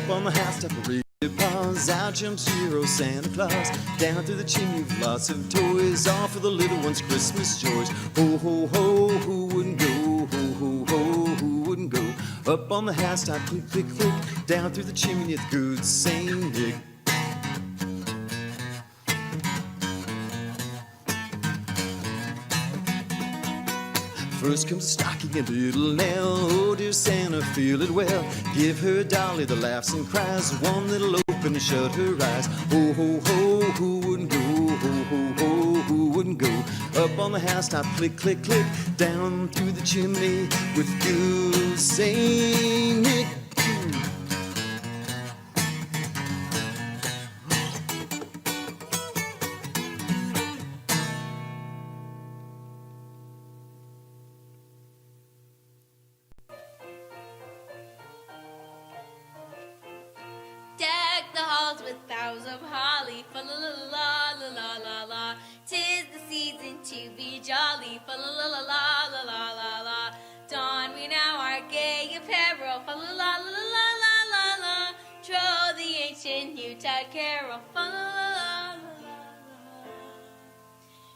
Up on the housetop, ready to pause. Out jumps hero Santa Claus. Down through the chimney, lots of toys, all for the little ones' Christmas joys. Ho, ho, ho, who wouldn't go? Ho, ho, ho, who wouldn't go? Up on the housetop, click, click, click. Down through the chimney, it's good Saint Nick. First comes a stocking and little Nell. Oh, dear Santa, feel it well. Give her a dolly that laughs and cries. One that'll open and shut her eyes. Ho, ho, ho, who wouldn't go? Ho, ho, ho, who wouldn't go? Up on the housetop, click, click, click. Down through the chimney with good Saint Nick. Deck the halls with boughs of holly, fa la la la la la la la. 'Tis the season to be jolly, fa la la la la la la la la. Don we now our gay apparel, fa la la la la la la la. Troll the ancient Yuletide carol, fa la la la la la la.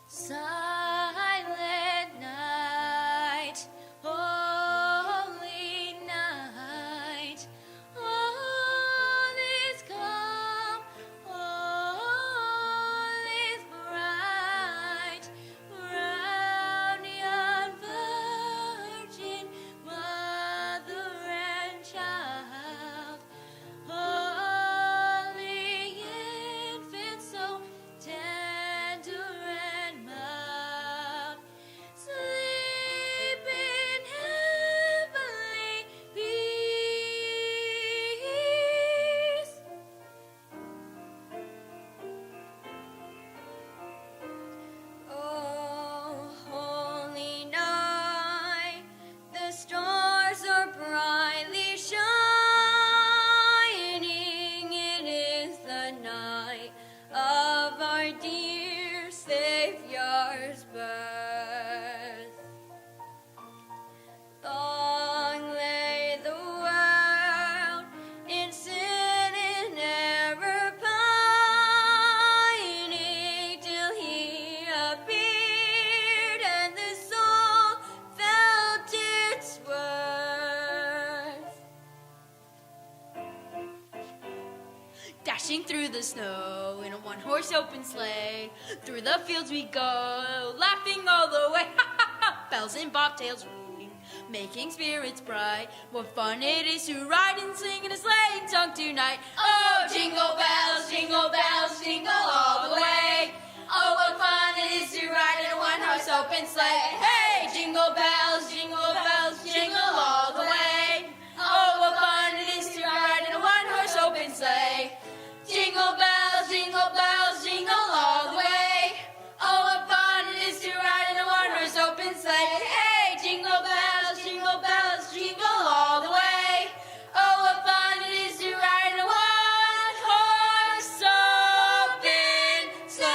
Silent night, holy night. All is calm, all is bright. Round yon virgin, mother and child. Holy infant, so tender and mild. Sleep in heavenly peace. Oh, holy night, the stars are brightly shining. It is the night of our dear Savior's birth. Long lay the world in sin and error pining, till he appeared and the soul felt its worth. Dashing through the snow in a one-horse open sleigh, through the fields we go, laughing all the way. Bells and bobtails ring, making spirits bright. What fun it is to ride and sing in a sleighing song tonight. Oh, jingle bells, jingle all the way. Oh, what fun it is to ride in a one-horse open sleigh. Hey, jingle bells, jingle all the way. Oh, what fun it is to ride in a one-horse open sleigh. Jingle bells, jingle all the way. Oh, what fun it is to ride in a one-horse open sleigh. Hey, jingle bells, jingle all the way. Oh, what fun it is to ride in a one-horse open sleigh.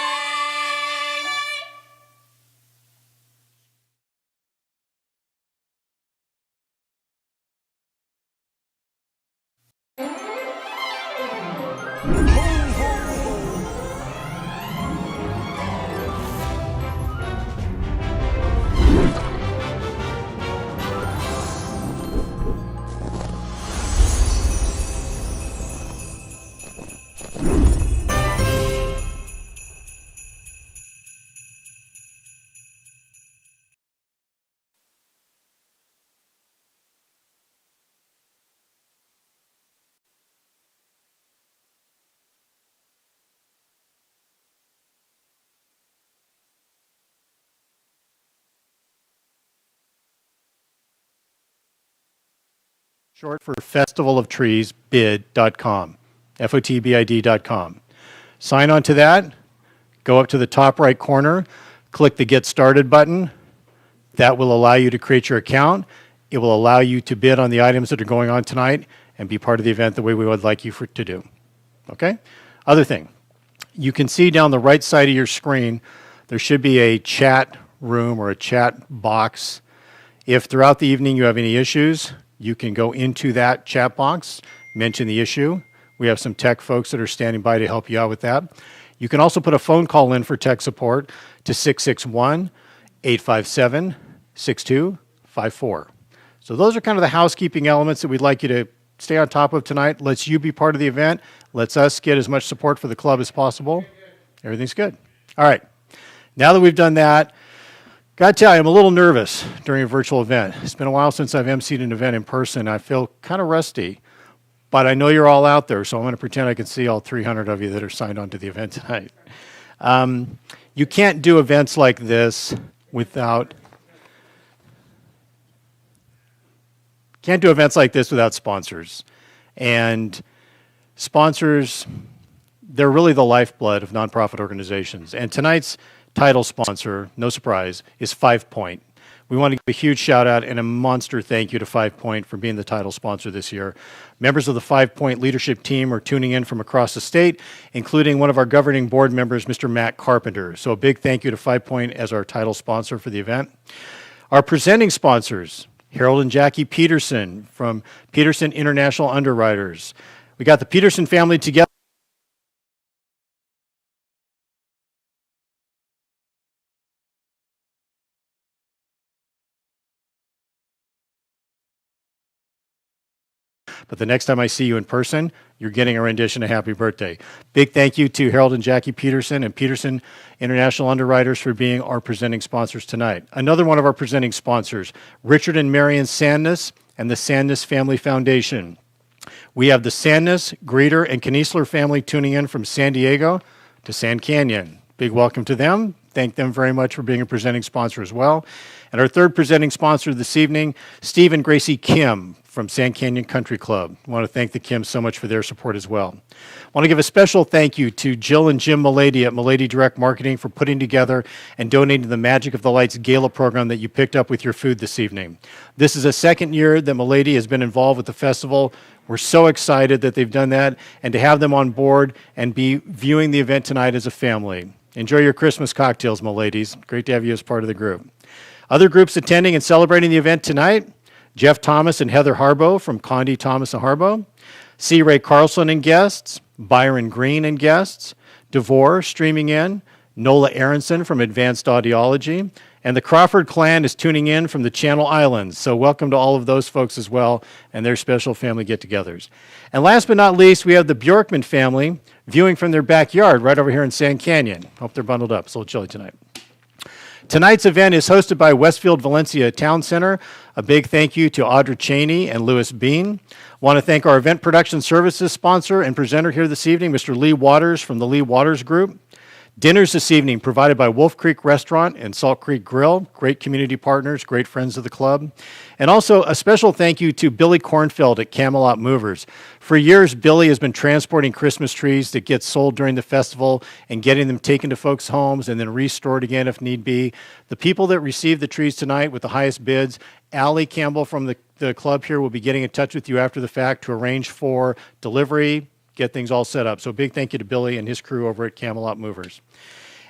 Short for festivalofTreesBid.com, FOTBID.com. Sign on to that, go up to the top right corner, click the Get Started button. That will allow you to create your account. It will allow you to bid on the items that are going on tonight and be part of the event the way we would like you to do. Okay? Other thing, you can see down the right side of your screen, there should be a chat room or a chat box. If throughout the evening you have any issues, you can go into that chat box, mention the issue, We have some tech folks that are standing by to help you out with that. You can also put a phone call in for tech support to 661-857-6254. So those are kind of the housekeeping elements that we'd like you to stay on top of tonight. Let's you be part of the event. Let's us get as much support for the club as possible. Everything's good. All right. Now that we've done that, got to tell you, I'm a little nervous during a virtual event. It's been a while since I've emceed an event in person. I feel kind of rusty, but I know you're all out there, so I'm going to pretend I can see all 300 of you that are signed on to the event tonight. You can't do events like this without sponsors. And sponsors, they're really the lifeblood of nonprofit organizations. And tonight's title sponsor, no surprise, is 5 Point. We want to give a huge shout out and a monster thank you to 5 Point for being the title sponsor this year. Members of the 5 Point leadership team are tuning in from across the state, including one of our governing board members, Mr. Matt Carpenter. So a big thank you to 5 Point as our title sponsor for the event. Our presenting sponsors, Harold and Jackie Peterson from Peterson International Underwriters. We got the Peterson family together. But the next time I see you in person, you're getting a rendition of Happy Birthday. Big thank you to Harold and Jackie Peterson and Peterson International Underwriters for being our presenting sponsors tonight. Another one of our presenting sponsors, Richard and Marion Sandness and the Sandness Family Foundation. We have the Sandness, Greeter, and Kniesler family tuning in from San Diego to San Canyon. Big welcome to them. Thank them very much for being a presenting sponsor as well. And our third presenting sponsor this evening, Steve and Gracie Kim from San Canyon Country Club. I want to thank the Kims so much for their support as well. I want to give a special thank you to Jill and Jim Milady at Milady Direct Marketing for putting together and donating the Magic of the Lights Gala program that you picked up with your food this evening. This is the second year that Milady has been involved with the festival. We're so excited that they've done that and to have them on board and be viewing the event tonight as a family. Enjoy your Christmas cocktails, my ladies. Great to have you as part of the group. Other groups attending and celebrating the event tonight, Jeff Thomas and Heather Harbo from Condi Thomas and Harbo, C. Ray Carlson and guests, Byron Green and guests, DeVore streaming in, Nola Aronson from Advanced Audiology, and the Crawford clan is tuning in from the Channel Islands. So welcome to all of those folks as well and their special family get-togethers. And last but not least, we have the Bjorkman family viewing from their backyard right over here in San Canyon. Hope they're bundled up. It's a little chilly tonight. Tonight's event is hosted by Westfield Valencia Town Center. A big thank you to Audra Cheney and Lewis Bean. Want to thank our event production services sponsor and presenter here this evening, Mr. Lee Waters from the Lee Waters Group. Dinners this evening provided by Wolf Creek Restaurant and Salt Creek Grill, great community partners, great friends of the club. And also a special thank you to Billy Kornfeld at Camelot Movers. For years, Billy has been transporting Christmas trees that get sold during the festival and getting them taken to folks' homes and then restored again if need be. The people that received the trees tonight with the highest bids, Allie Campbell from the club here will be getting in touch with you after the fact to arrange for delivery, get things all set up. So a big thank you to Billy and his crew over at Camelot Movers.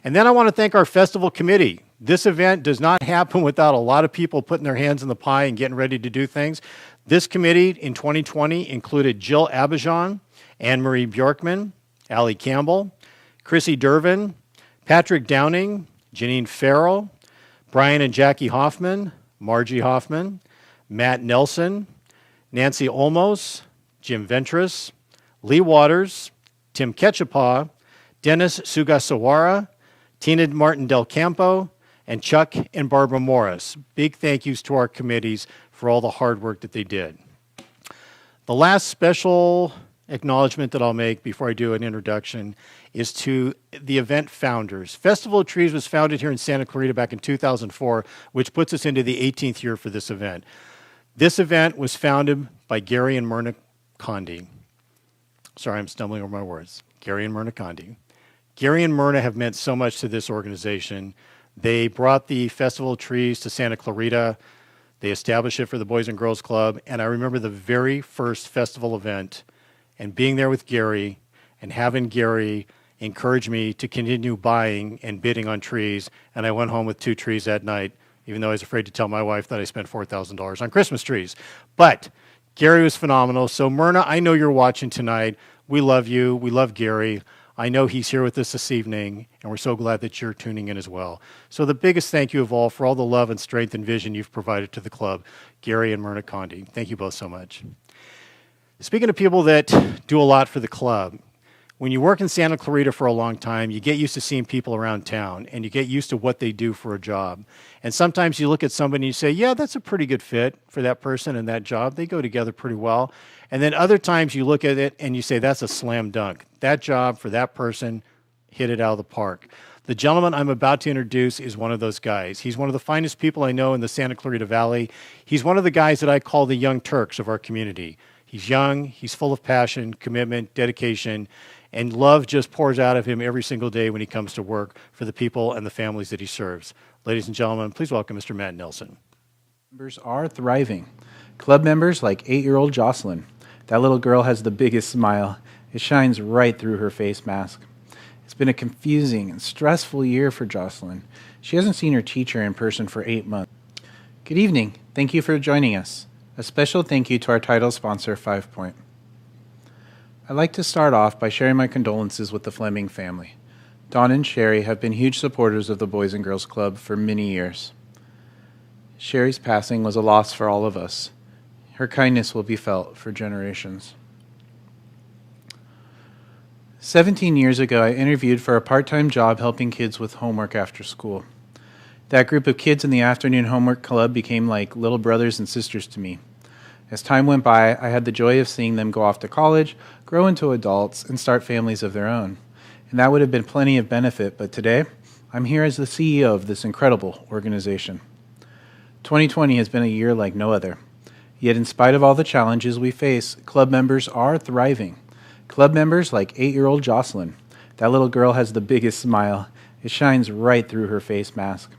And then I want to thank our festival committee. This event does not happen without a lot of people putting their hands in the pie and getting ready to do things. This committee in 2020 included Jill Abijan, Anne-Marie Bjorkman, Allie Campbell, Chrissy Dervin, Patrick Downing, Janine Farrell, Brian and Jackie Hoffman, Margie Hoffman, Matt Nelson, Nancy Olmos, Jim Ventris, Lee Waters, Tim Ketchapaw, Dennis Sugasawara, Tina Martin Del Campo, and Chuck and Barbara Morris. Big thank yous to our committees for all the hard work that they did. The last special acknowledgement that I'll make before I do an introduction is to the event founders. Festival of Trees was founded here in Santa Clarita back in 2004, which puts us into the 18th year for this event. This event was founded by Gary and Myrna Condi. Sorry, I'm stumbling over my words. Gary and Myrna Condi. Gary and Myrna have meant so much to this organization. They brought the Festival of Trees to Santa Clarita. They established it for the Boys and Girls Club. And I remember the very first festival event and being there with Gary and having Gary encourage me to continue buying and bidding on trees. And I went home with 2 trees that night, even though I was afraid to tell my wife that I spent $4,000 on Christmas trees. But Gary was phenomenal. So Myrna, I know you're watching tonight. We love you. We love Gary. I know he's here with us this evening, and we're so glad that you're tuning in as well. So the biggest thank you of all for all the love and strength and vision you've provided to the club, Gary and Myrna Condi. Thank you both so much. Speaking of people that do a lot for the club, when you work in Santa Clarita for a long time, you get used to seeing people around town, and you get used to what they do for a job. And sometimes you look at somebody and you say, yeah, that's a pretty good fit for that person and that job. They go together pretty well. And then other times you look at it and you say, that's a slam dunk. That job for that person hit it out of the park. The gentleman I'm about to introduce is one of those guys. He's one of the finest people I know in the Santa Clarita Valley. He's one of the guys that I call the young Turks of our community. He's young, he's full of passion, commitment, dedication, and love just pours out of him every single day when he comes to work for the people and the families that he serves. Ladies and gentlemen, please welcome Mr. Matt Nelson. Members are thriving. Club members like 8-year-old Jocelyn. That little girl has the biggest smile. It shines right through her face mask. It's been a confusing and stressful year for Jocelyn. She hasn't seen her teacher in person for 8 months. Good evening. Thank you for joining us. A special thank you to our title sponsor, 5 Point. I'd like to start off by sharing my condolences with the Fleming family. Don and Sherry have been huge supporters of the Boys and Girls Club for many years. Sherry's passing was a loss for all of us. Her kindness will be felt for generations. 17 years ago, I interviewed for a part-time job helping kids with homework after school. That group of kids in the afternoon homework club became like little brothers and sisters to me. As time went by, I had the joy of seeing them go off to college, grow into adults, and start families of their own. And that would have been plenty of benefit, but today, I'm here as the CEO of this incredible organization. 2020 has been a year like no other. Yet in spite of all the challenges we face, club members are thriving. Club members like 8-year-old Jocelyn. That little girl has the biggest smile. It shines right through her face mask.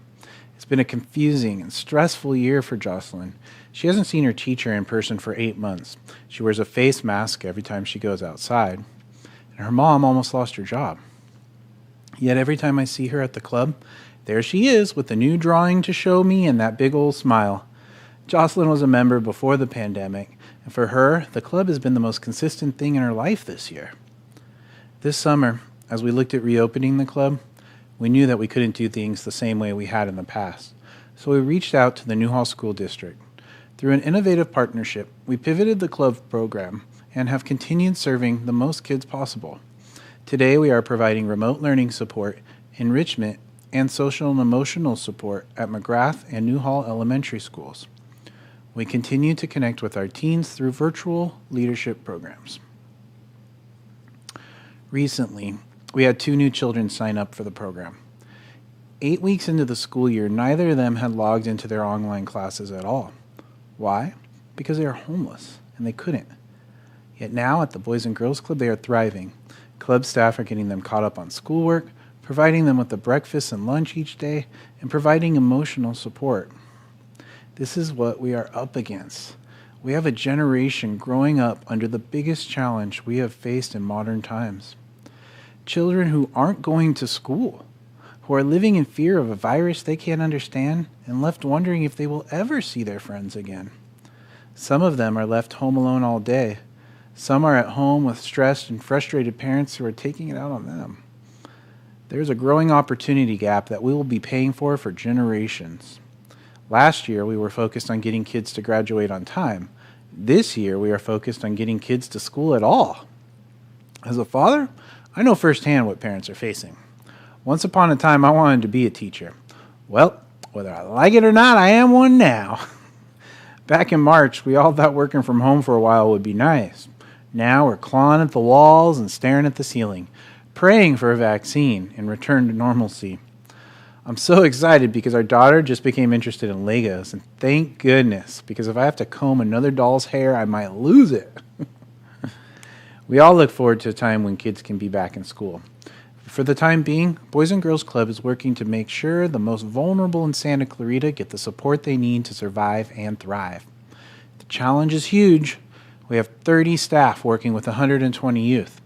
It's been a confusing and stressful year for Jocelyn. She hasn't seen her teacher in person for 8 months. She wears a face mask every time she goes outside. And her mom almost lost her job. Yet every time I see her at the club, there she is with a new drawing to show me and that big old smile. Jocelyn was a member before the pandemic, and for her, the club has been the most consistent thing in her life this year. This summer, as we looked at reopening the club, we knew that we couldn't do things the same way we had in the past. So we reached out to the Newhall School District. Through an innovative partnership, we pivoted the club program and have continued serving the most kids possible. Today, we are providing remote learning support, enrichment, and social and emotional support at McGrath and Newhall Elementary Schools. We continue to connect with our teens through virtual leadership programs. Recently, we had 2 new children sign up for the program. 8 weeks into the school year, neither of them had logged into their online classes at all. Why? Because they are homeless, and they couldn't. Yet now at the Boys and Girls Club, they are thriving. Club staff are getting them caught up on schoolwork, providing them with a breakfast and lunch each day, and providing emotional support. This is what we are up against. We have a generation growing up under the biggest challenge we have faced in modern times. Children who aren't going to school, who are living in fear of a virus they can't understand and left wondering if they will ever see their friends again. Some of them are left home alone all day. Some are at home with stressed and frustrated parents who are taking it out on them. There's a growing opportunity gap that we will be paying for generations. Last year, we were focused on getting kids to graduate on time. This year, we are focused on getting kids to school at all. As a father, I know firsthand what parents are facing. Once upon a time, I wanted to be a teacher. Well, whether I like it or not, I am one now. Back in March, we all thought working from home for a while would be nice. Now we're clawing at the walls and staring at the ceiling, praying for a vaccine and return to normalcy. I'm so excited because our daughter just became interested in Legos, and thank goodness, because if I have to comb another doll's hair, I might lose it. We all look forward to a time when kids can be back in school. For the time being, Boys and Girls Club is working to make sure the most vulnerable in Santa Clarita get the support they need to survive and thrive. The challenge is huge. We have 30 staff working with 120 youth.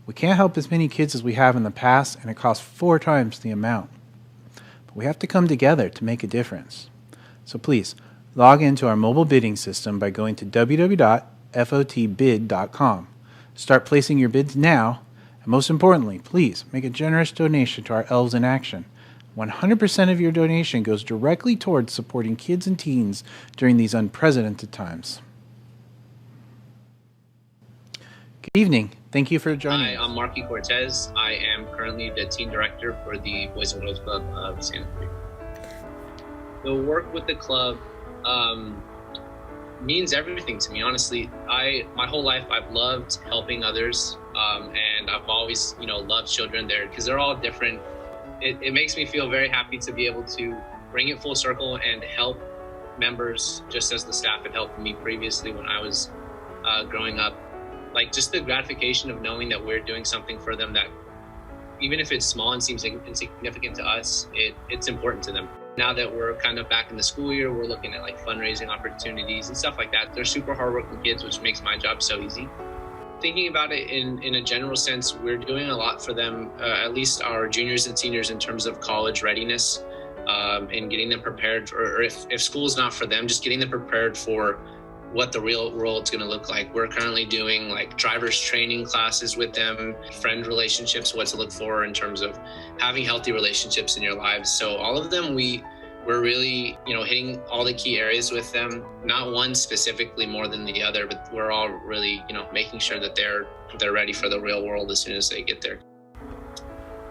We can't help as many kids as we have in the past, and it costs 4 times the amount. But we have to come together to make a difference. So please, log into our mobile bidding system by going to www.fotbid.com. Start placing your bids now, and most importantly, please make a generous donation to our Elves in Action. 100% of your donation goes directly towards supporting kids and teens during these unprecedented times. Good evening. Thank you for joining us. Hi, I'm Marky Cortez. I am currently the team director for the Boys and Girls Club of Santa Clarita. The work with the club means everything to me, honestly. My whole life I've loved helping others, and I've always, loved children there because they're all different. It makes me feel very happy to be able to bring it full circle and help members just as the staff had helped me previously when I was growing up. Like, just the gratification of knowing that we're doing something for them that, even if it's small and seems insignificant to us, it's important to them. Now that we're kind of back in the school year, we're looking at like fundraising opportunities and stuff like that. They're super hardworking kids, which makes my job so easy. Thinking about it in a general sense, we're doing a lot for them, at least our juniors and seniors, in terms of college readiness, and getting them prepared, or if school's not for them, just getting them prepared for what the real world's going to look like. We're currently doing like driver's training classes with them, friend relationships, what to look for in terms of having healthy relationships in your lives. So all of them, we're really, hitting all the key areas with them, not one specifically more than the other, but we're all really, making sure that they're ready for the real world as soon as they get there.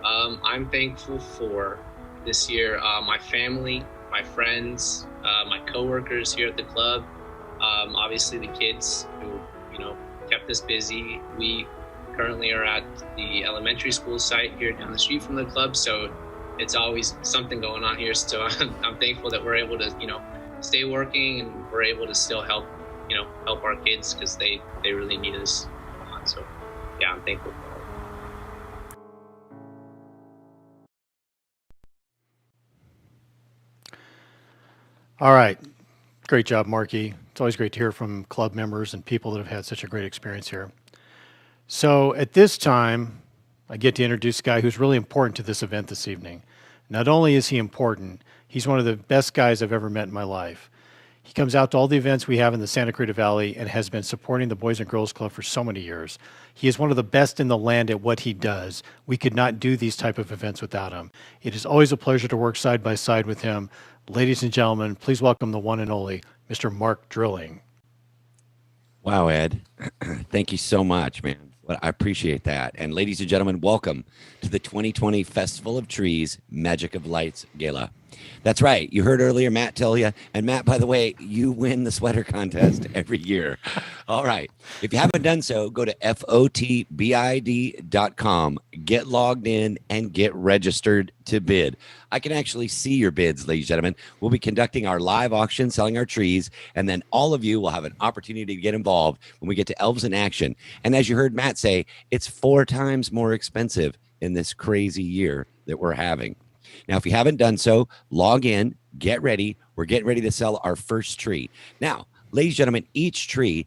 I'm thankful for this year, my family, my friends, my coworkers here at the club, obviously the kids who, kept us busy. We currently are at the elementary school site here down the street from the club, so it's always something going on here. So I'm thankful that we're able to, stay working, and we're able to still help our kids, because they really need us a lot. So yeah, I'm thankful for that. All right. Great job, Marky. It's always great to hear from club members and people that have had such a great experience here. So at this time, I get to introduce a guy who's really important to this event this evening. Not only is he important, he's one of the best guys I've ever met in my life. He comes out to all the events we have in the Santa Clarita Valley and has been supporting the Boys and Girls Club for so many years. He is one of the best in the land at what he does. We could not do these type of events without him. It is always a pleasure to work side by side with him. Ladies and gentlemen, please welcome the one and only Mr. Mark Drilling. Wow, Ed. Thank you so much, man. I appreciate that. And ladies and gentlemen, welcome to the 2020 Festival of Trees Magic of Lights Gala. That's right. You heard earlier Matt tell you. And Matt, by the way, you win the sweater contest every year. All right. If you haven't done so, go to FOTBID.com, get logged in, and get registered to bid. I can actually see your bids, ladies and gentlemen. We'll be conducting our live auction, selling our trees, and then all of you will have an opportunity to get involved when we get to Elves in Action. And as you heard Matt say, it's 4 times more expensive in this crazy year that we're having. Now, if you haven't done so, log in, get ready. We're getting ready to sell our first tree. Now, ladies and gentlemen, each tree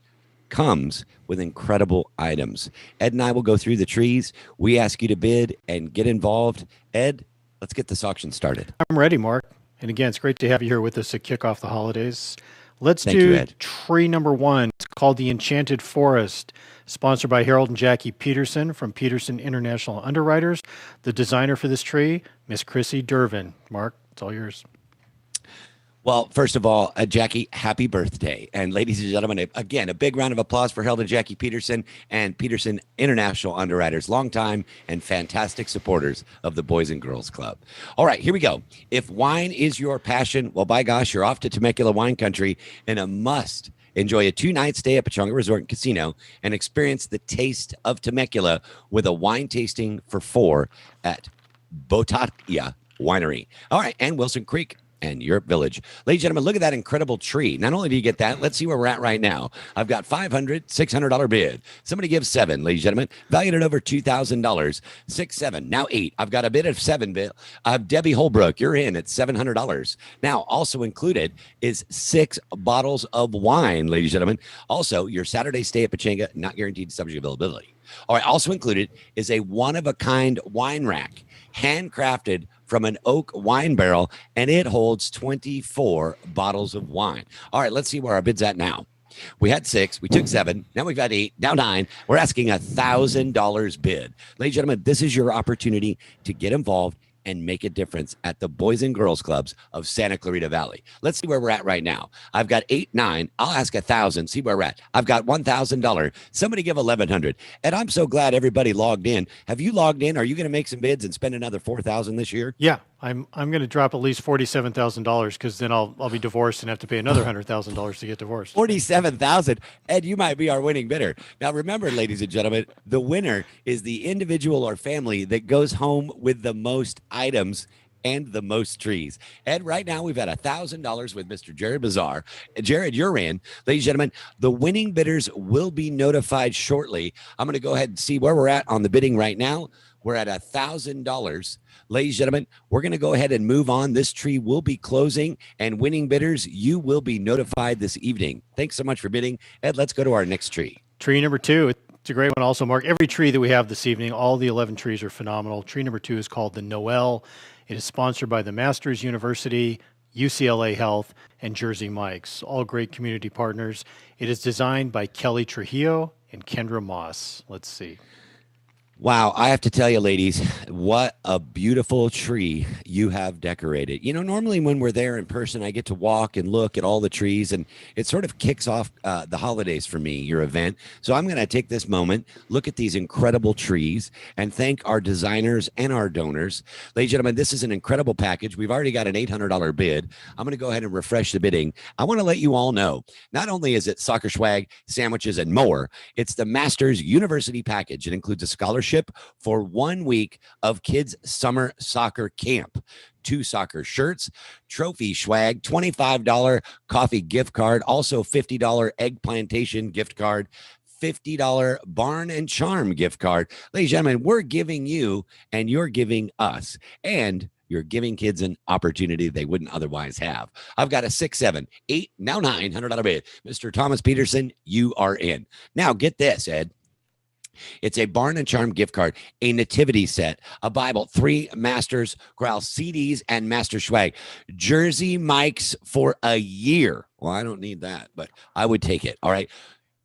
comes with incredible items. Ed and I will go through the trees. We ask you to bid and get involved. Ed, let's get this auction started. I'm ready, Mark. And again, it's great to have you here with us to kick off the holidays. Let's Thank do you, Ed. tree number 1. It's called the Enchanted Forest, sponsored by Harold and Jackie Peterson from Peterson International Underwriters. The designer for this tree, Miss Chrissy Dervin. Mark, it's all yours. Well, first of all, Jackie, happy birthday. And ladies and gentlemen, again, a big round of applause for Harold and Jackie Peterson and Peterson International Underwriters, longtime and fantastic supporters of the Boys and Girls Club. All right, here we go. If wine is your passion, well, by gosh, you're off to Temecula wine country and a must. Enjoy a 2-night stay at Pechanga Resort and Casino and experience the taste of Temecula with a wine tasting for 4 at Botatia Winery. All right, and Wilson Creek and Europe Village. Ladies and gentlemen, look at that incredible tree. Not only do you get that, let's see where we're at right now. I've got $500, $600 bid. Somebody give 7, ladies and gentlemen. Valued at over $2,000. 6, 7, now 8. I've got a bid of 7 bid. Debbie Holbrook, you're in at $700. Now, also included is 6 bottles of wine, ladies and gentlemen. Also, your Saturday stay at Pechanga, not guaranteed subject availability. All right, also included is a one-of-a-kind wine rack, handcrafted from an oak wine barrel, and it holds 24 bottles of wine. All right, let's see where our bid's at now. We had 6, we took 7, now we've got 8, now 9. We're asking $1,000 bid. Ladies and gentlemen, this is your opportunity to get involved and make a difference at the Boys and Girls Clubs of Santa Clarita Valley. Let's see where we're at right now. I've got 8, 9. I'll ask 1,000. See where we're at. I've got $1,000. Somebody give 1,100. And I'm so glad everybody logged in. Have you logged in? Are you going to make some bids and spend another $4,000 this year? Yeah, I'm going to drop at least $47,000 because then I'll be divorced and have to pay another $100,000 to get divorced. 47,000. Ed, you might be our winning bidder. Now, remember, ladies and gentlemen, the winner is the individual or family that goes home with the most items and the most trees. Ed, right now we've had $1,000 with Mr. Jared Bazar. Jared, you're in. Ladies and gentlemen, the winning bidders will be notified shortly. I'm going to go ahead and see where we're at on the bidding right now. We're at $1,000. Ladies and gentlemen, we're going to go ahead and move on. This tree will be closing, and winning bidders, you will be notified this evening. Thanks so much for bidding. Ed, let's go to our next tree. Tree number 2, it's a great one also, Mark. Every tree that we have this evening, all the 11 trees are phenomenal. Tree number 2 is called the Noel. It is sponsored by the Masters University, UCLA Health, and Jersey Mike's, all great community partners. It is designed by Kelly Trujillo and Kendra Moss. Let's see. Wow, I have to tell you, ladies, what a beautiful tree you have decorated. You know, normally when we're there in person, I get to walk and look at all the trees, and it sort of kicks off the holidays for me, your event. So I'm going to take this moment, look at these incredible trees, and thank our designers and our donors. Ladies and gentlemen, this is an incredible package. We've already got an $800 bid. I'm going to go ahead and refresh the bidding. I want to let you all know, not only is it soccer swag, sandwiches, and more, it's the Masters University package. It includes a scholarship for 1 week of kids' summer soccer camp. 2 soccer shirts, trophy swag, $25 coffee gift card, also $50 egg plantation gift card, $50 Barn and Charm gift card. Ladies and gentlemen, we're giving you and you're giving us, and you're giving kids an opportunity they wouldn't otherwise have. I've got a 6, 7, 8, now $900 bid. Mr. Thomas Peterson, you are in. Now get this, Ed. It's a Barn and Charm gift card, a nativity set, a Bible, 3 Masters Growl CDs, and Master Swag. Jersey Mike's for a year. Well, I don't need that, but I would take it. All right.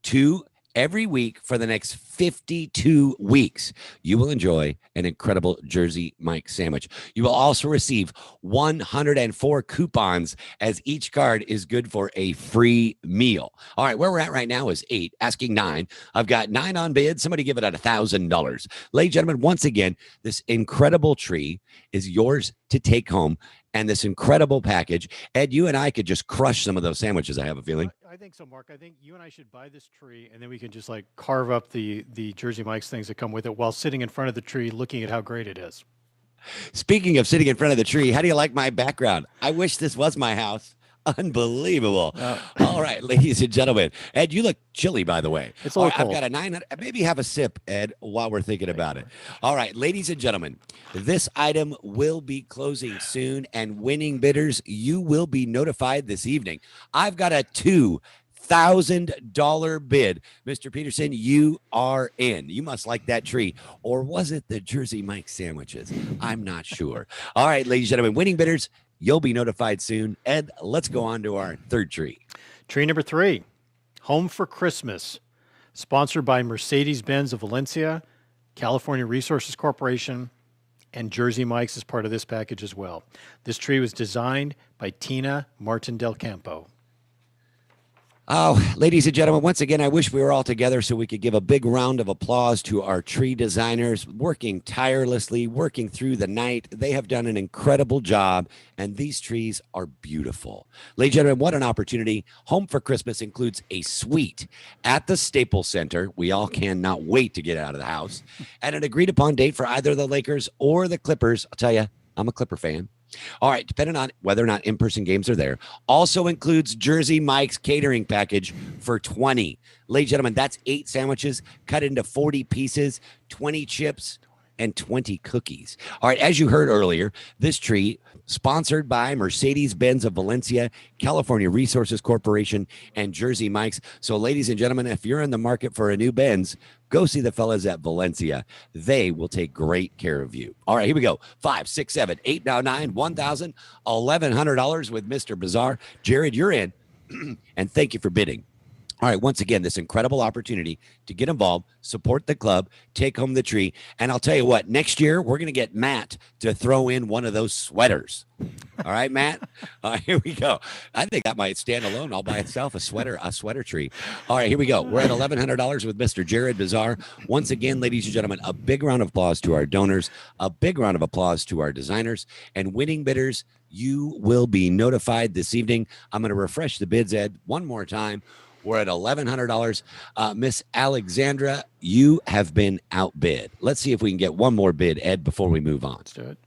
2 every week for the next 52 weeks. You will enjoy an incredible Jersey Mike sandwich. You will also receive 104 coupons, as each card is good for a free meal. All right, where we're at right now is 8, asking 9. I've got 9 on bid. Somebody give it at $1,000. Ladies and gentlemen, once again, this incredible tree is yours to take home. And this incredible package. Ed, you and I could just crush some of those sandwiches, I have a feeling. I think so, Mark. I think you and I should buy this tree, and then we can just like carve up the Jersey Mike's things that come with it while sitting in front of the tree looking at how great it is. Speaking of sitting in front of the tree, how do you like my background? I wish this was my house. Unbelievable. All right, ladies and gentlemen. Ed, you look chilly, by the way. It's a little I've cold. got a 900. Maybe have a sip, Ed, while we're thinking about it. All right, ladies and gentlemen, this item will be closing soon, and winning bidders, you will be notified this evening. I've got a $2,000 bid. Mr. Peterson, you are in. You must like that tree. Or was it the Jersey Mike sandwiches? I'm not sure. All right, ladies and gentlemen, winning bidders, you'll be notified soon. Ed, let's go on to our third tree. Tree number 3, Home for Christmas, sponsored by Mercedes-Benz of Valencia, California Resources Corporation, and Jersey Mike's is part of this package as well. This tree was designed by Tina Martin Del Campo. Oh, ladies and gentlemen, once again, I wish we were all together so we could give a big round of applause to our tree designers working tirelessly, working through the night. They have done an incredible job, and these trees are beautiful. Ladies and gentlemen, what an opportunity. Home for Christmas includes a suite at the Staples Center. We all cannot wait to get out of the house. And an agreed upon date for either the Lakers or the Clippers. I'll tell you, I'm a Clipper fan. All right, depending on whether or not in-person games are there. Also includes Jersey Mike's catering package for 20. Ladies and gentlemen, that's 8 sandwiches cut into 40 pieces, 20 chips, and 20 cookies. All right, as you heard earlier, this tree sponsored by Mercedes-Benz of Valencia, California Resources Corporation, and Jersey Mike's. So ladies and gentlemen, if you're in the market for a new Benz, go see the fellas at Valencia. They will take great care of you. All right, here we go. 5, 6, 7, 8, now 9, $1,000, $1,100 with Mr. Bazaar. Jared, you're in, and thank you for bidding. All right, once again, this incredible opportunity to get involved, support the club, take home the tree. And I'll tell you what, next year, we're going to get Matt to throw in one of those sweaters. All right, Matt? Here we go. I think that might stand alone all by itself, a sweater tree. All right, here we go. We're at $1,100 with Mr. Jared Bizarre. Once again, ladies and gentlemen, a big round of applause to our donors, a big round of applause to our designers, and winning bidders. You will be notified this evening. I'm going to refresh the bids, Ed, one more time. We're at $1,100. Miss Alexandra, you have been outbid. Let's see if we can get one more bid, Ed, before we move on. Let's do it.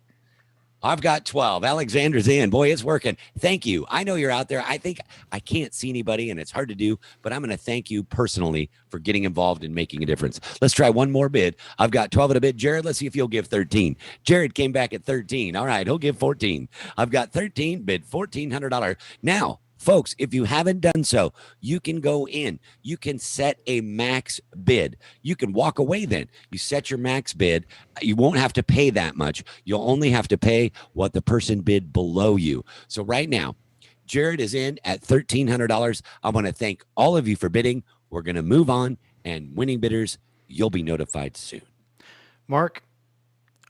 I've got 12. Alexandra's in. Boy, it's working. Thank you. I know you're out there. I think I can't see anybody, and it's hard to do, but I'm going to thank you personally for getting involved and making a difference. Let's try one more bid. I've got 12 at a bid. Jared, let's see if you'll give 13. Jared came back at 13. All right, he'll give 14. I've got 13, bid $1,400. Now, folks, if you haven't done so, you can go in. You can set a max bid. You can walk away then. You set your max bid. You won't have to pay that much. You'll only have to pay what the person bid below you. So right now, Jared is in at $1,300. I want to thank all of you for bidding. We're going to move on, and winning bidders, you'll be notified soon. Mark,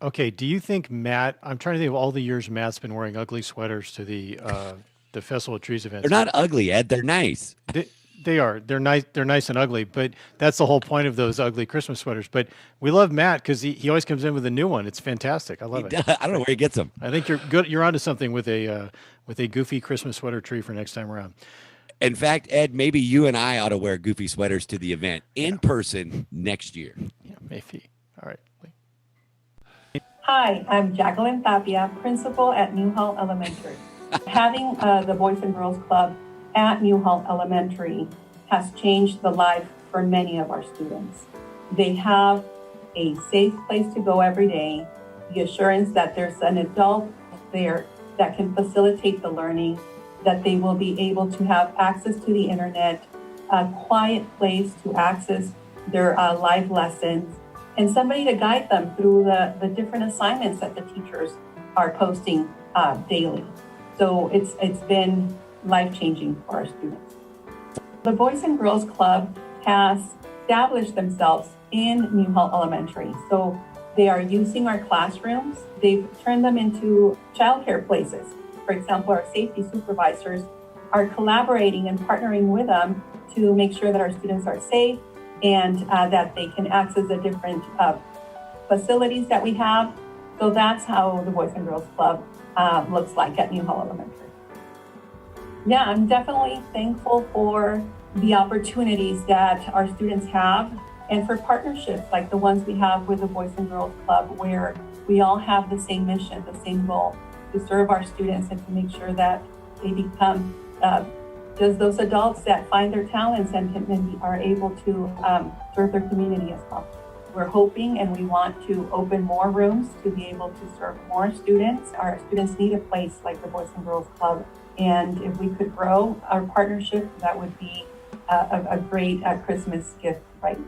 okay, do you think Matt, I'm trying to think of all the years Matt's been wearing ugly sweaters to the Festival of Trees events. They're not ugly, Ed. They're nice. They are. They're nice. They're nice and ugly, but that's the whole point of those ugly Christmas sweaters. But we love Matt because he always comes in with a new one. It's fantastic. I love it. I don't know where he gets them. I think you're good. You're onto something with a goofy Christmas sweater tree for next time around. In fact, Ed, maybe you and I ought to wear goofy sweaters to the event in person next year. Yeah, maybe. All right. Hi, I'm Jacqueline Tapia, principal at Newhall Elementary. Having the Boys and Girls Club at Newhall Elementary has changed the life for many of our students. They have a safe place to go every day, the assurance that there's an adult there that can facilitate the learning, that they will be able to have access to the internet, a quiet place to access their live lessons, and somebody to guide them through the different assignments that the teachers are posting daily. So it's been life-changing for our students. The Boys and Girls Club has established themselves in Newhall Elementary. So they are using our classrooms. They've turned them into childcare places. For example, our safety supervisors are collaborating and partnering with them to make sure that our students are safe and that they can access the different facilities that we have. So that's how the Boys and Girls Club looks like at Newhall Elementary. Yeah, I'm definitely thankful for the opportunities that our students have and for partnerships like the ones we have with the Boys and Girls Club, where we all have the same mission, the same goal, to serve our students and to make sure that they become just those adults that find their talents and are able to serve their community as well. We're hoping and we want to open more rooms to be able to serve more students. Our students need a place like the Boys and Girls Club. And if we could grow our partnership, that would be a great Christmas gift, right?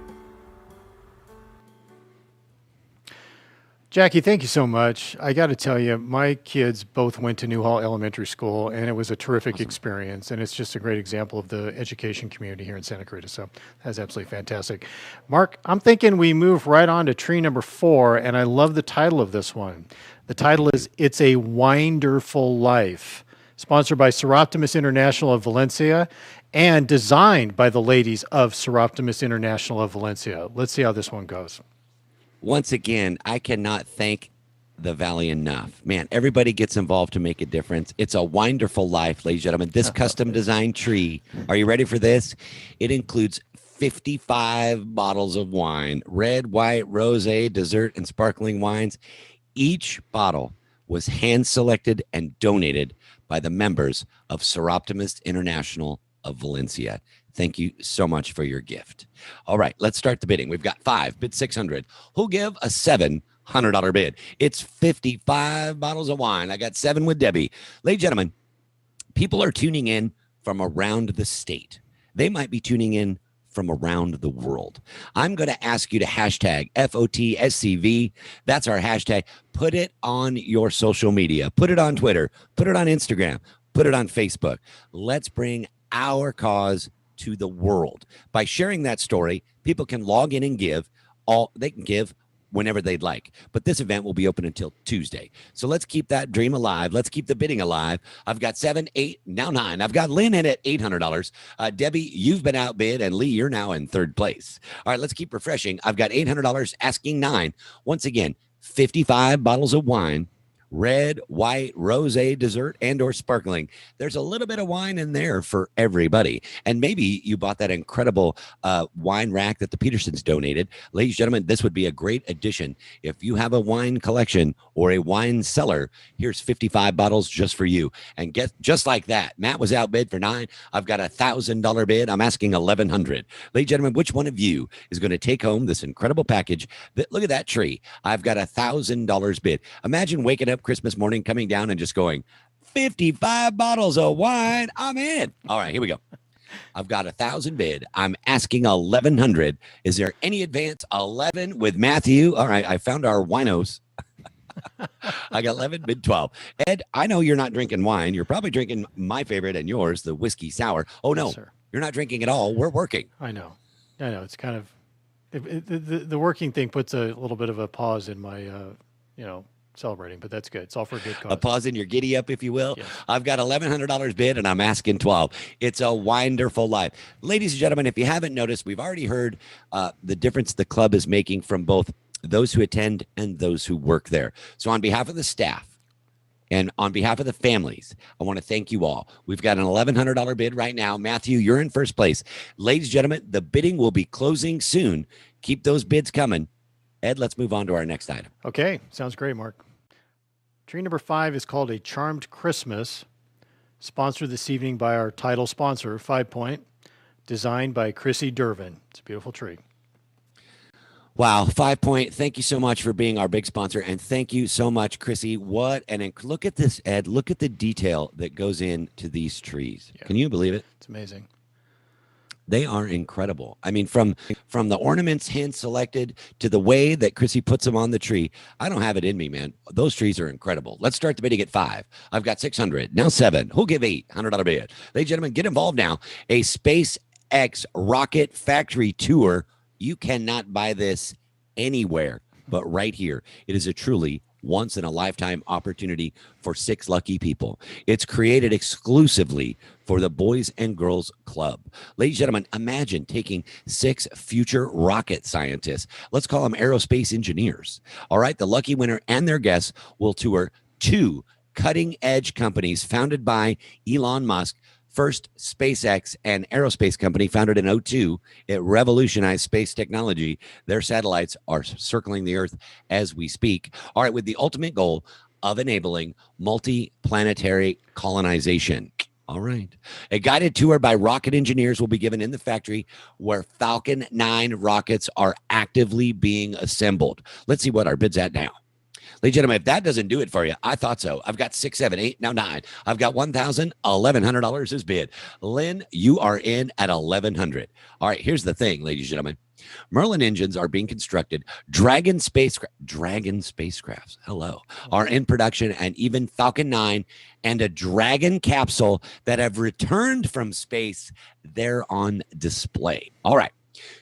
Jackie, thank you so much. I got to tell you, my kids both went to Newhall Elementary School, and it was a terrific experience. And it's just a great example of the education community here in Santa Clarita. So that's absolutely fantastic. Mark, I'm thinking we move right on to tree number 4, and I love the title of this one. The title is It's a Winderful Life, sponsored by Seroptimus International of Valencia and designed by the ladies of Seroptimus International of Valencia. Let's see how this one goes. Once again, I cannot thank the Valley enough. Man, everybody gets involved to make a difference. It's a wonderful life, ladies and gentlemen. This custom designed tree, are you ready for this? It includes 55 bottles of wine, red, white, rosé, dessert, and sparkling wines. Each bottle was hand-selected and donated by the members of Seroptimus International of Valencia. Thank you so much for your gift. All right, let's start the bidding. We've got 5, bid 600. Who'll give a $700 bid? It's 55 bottles of wine. I got 7 with Debbie. Ladies and gentlemen, people are tuning in from around the state. They might be tuning in from around the world. I'm going to ask you to hashtag FOTSCV. That's our hashtag. Put it on your social media. Put it on Twitter. Put it on Instagram. Put it on Facebook. Let's bring our cause to the world. By sharing that story, people can log in and give. They can give whenever they'd like. But this event will be open until Tuesday. So let's keep that dream alive. Let's keep the bidding alive. I've got 7, 8, now 9. I've got Lynn in at $800. Debbie, you've been outbid, and Lee, you're now in third place. All right, let's keep refreshing. I've got $800 asking 9. Once again, 55 bottles of wine. Red, white, rosé, dessert, and or sparkling. There's a little bit of wine in there for everybody. And maybe you bought that incredible wine rack that the Petersons donated. Ladies and gentlemen, this would be a great addition. If you have a wine collection or a wine cellar, here's 55 bottles just for you. And get just like that. Matt was outbid for 9. I've got $1,000 bid. I'm asking 1,100. Ladies and gentlemen, which one of you is going to take home this incredible package? Look at that tree. I've got $1,000 bid. Imagine waking up Christmas morning, coming down and just going, 55 bottles of wine. I'm in. All right, here we go. I've got 1,000 bid. I'm asking 1,100. Is there any advance? 11 with Matthew. All right, I found our winos. I got 11, bid 12. Ed, I know you're not drinking wine. You're probably drinking my favorite and yours, the whiskey sour. Oh, no, Yes, sir. You're not drinking at all. We're working. I know. It's kind of the working thing puts a little bit of a pause in my, celebrating, but that's good. It's all for a good cause. A pause in your giddy up, if you will. Yes. I've got $1,100 bid, and I'm asking 12. It's a wonderful life. Ladies and gentlemen, if you haven't noticed, we've already heard the difference the club is making from both those who attend and those who work there. So on behalf of the staff and on behalf of the families, I want to thank you all. We've got an $1,100 bid right now. Matthew, you're in first place. Ladies and gentlemen, the bidding will be closing soon. Keep those bids coming. Ed, let's move on to our next item. Okay, sounds great, Mark. Tree number 5 is called A Charmed Christmas, sponsored this evening by our title sponsor, 5 Point, designed by Chrissy Dervin. It's a beautiful tree. Wow, 5 Point, thank you so much for being our big sponsor, and thank you so much, Chrissy. Look at this, Ed. Look at the detail that goes into these trees. Yeah. Can you believe it? It's amazing. They are incredible. I mean, from the ornaments hand selected to the way that Chrissy puts them on the tree, I don't have it in me, man. Those trees are incredible. Let's start the bidding at 5. I've got 600. Now 7. Who'll give $800 bid? Ladies and gentlemen, get involved now. A SpaceX rocket factory tour. You cannot buy this anywhere but right here. It is a truly once in a lifetime opportunity for 6 lucky people. It's created exclusively for the Boys and Girls Club. Ladies and gentlemen, imagine taking 6 future rocket scientists. Let's call them aerospace engineers. All right, the lucky winner and their guests will tour 2 cutting edge companies founded by Elon Musk. First, SpaceX, an aerospace company founded in 2002. It revolutionized space technology. Their satellites are circling the Earth as we speak. All right, with the ultimate goal of enabling multi-planetary colonization. All right. A guided tour by rocket engineers will be given in the factory where Falcon 9 rockets are actively being assembled. Let's see what our bid's at now. Ladies and gentlemen, if that doesn't do it for you, I thought so. I've got 6, 7, 8, now 9. I've got $1,100 is bid. Lynn, you are in at $1,100. All right, here's the thing, ladies and gentlemen. Merlin engines are being constructed. Dragon spacecrafts, hello, are in production, and even Falcon 9 and a Dragon capsule that have returned from space, they're on display. All right.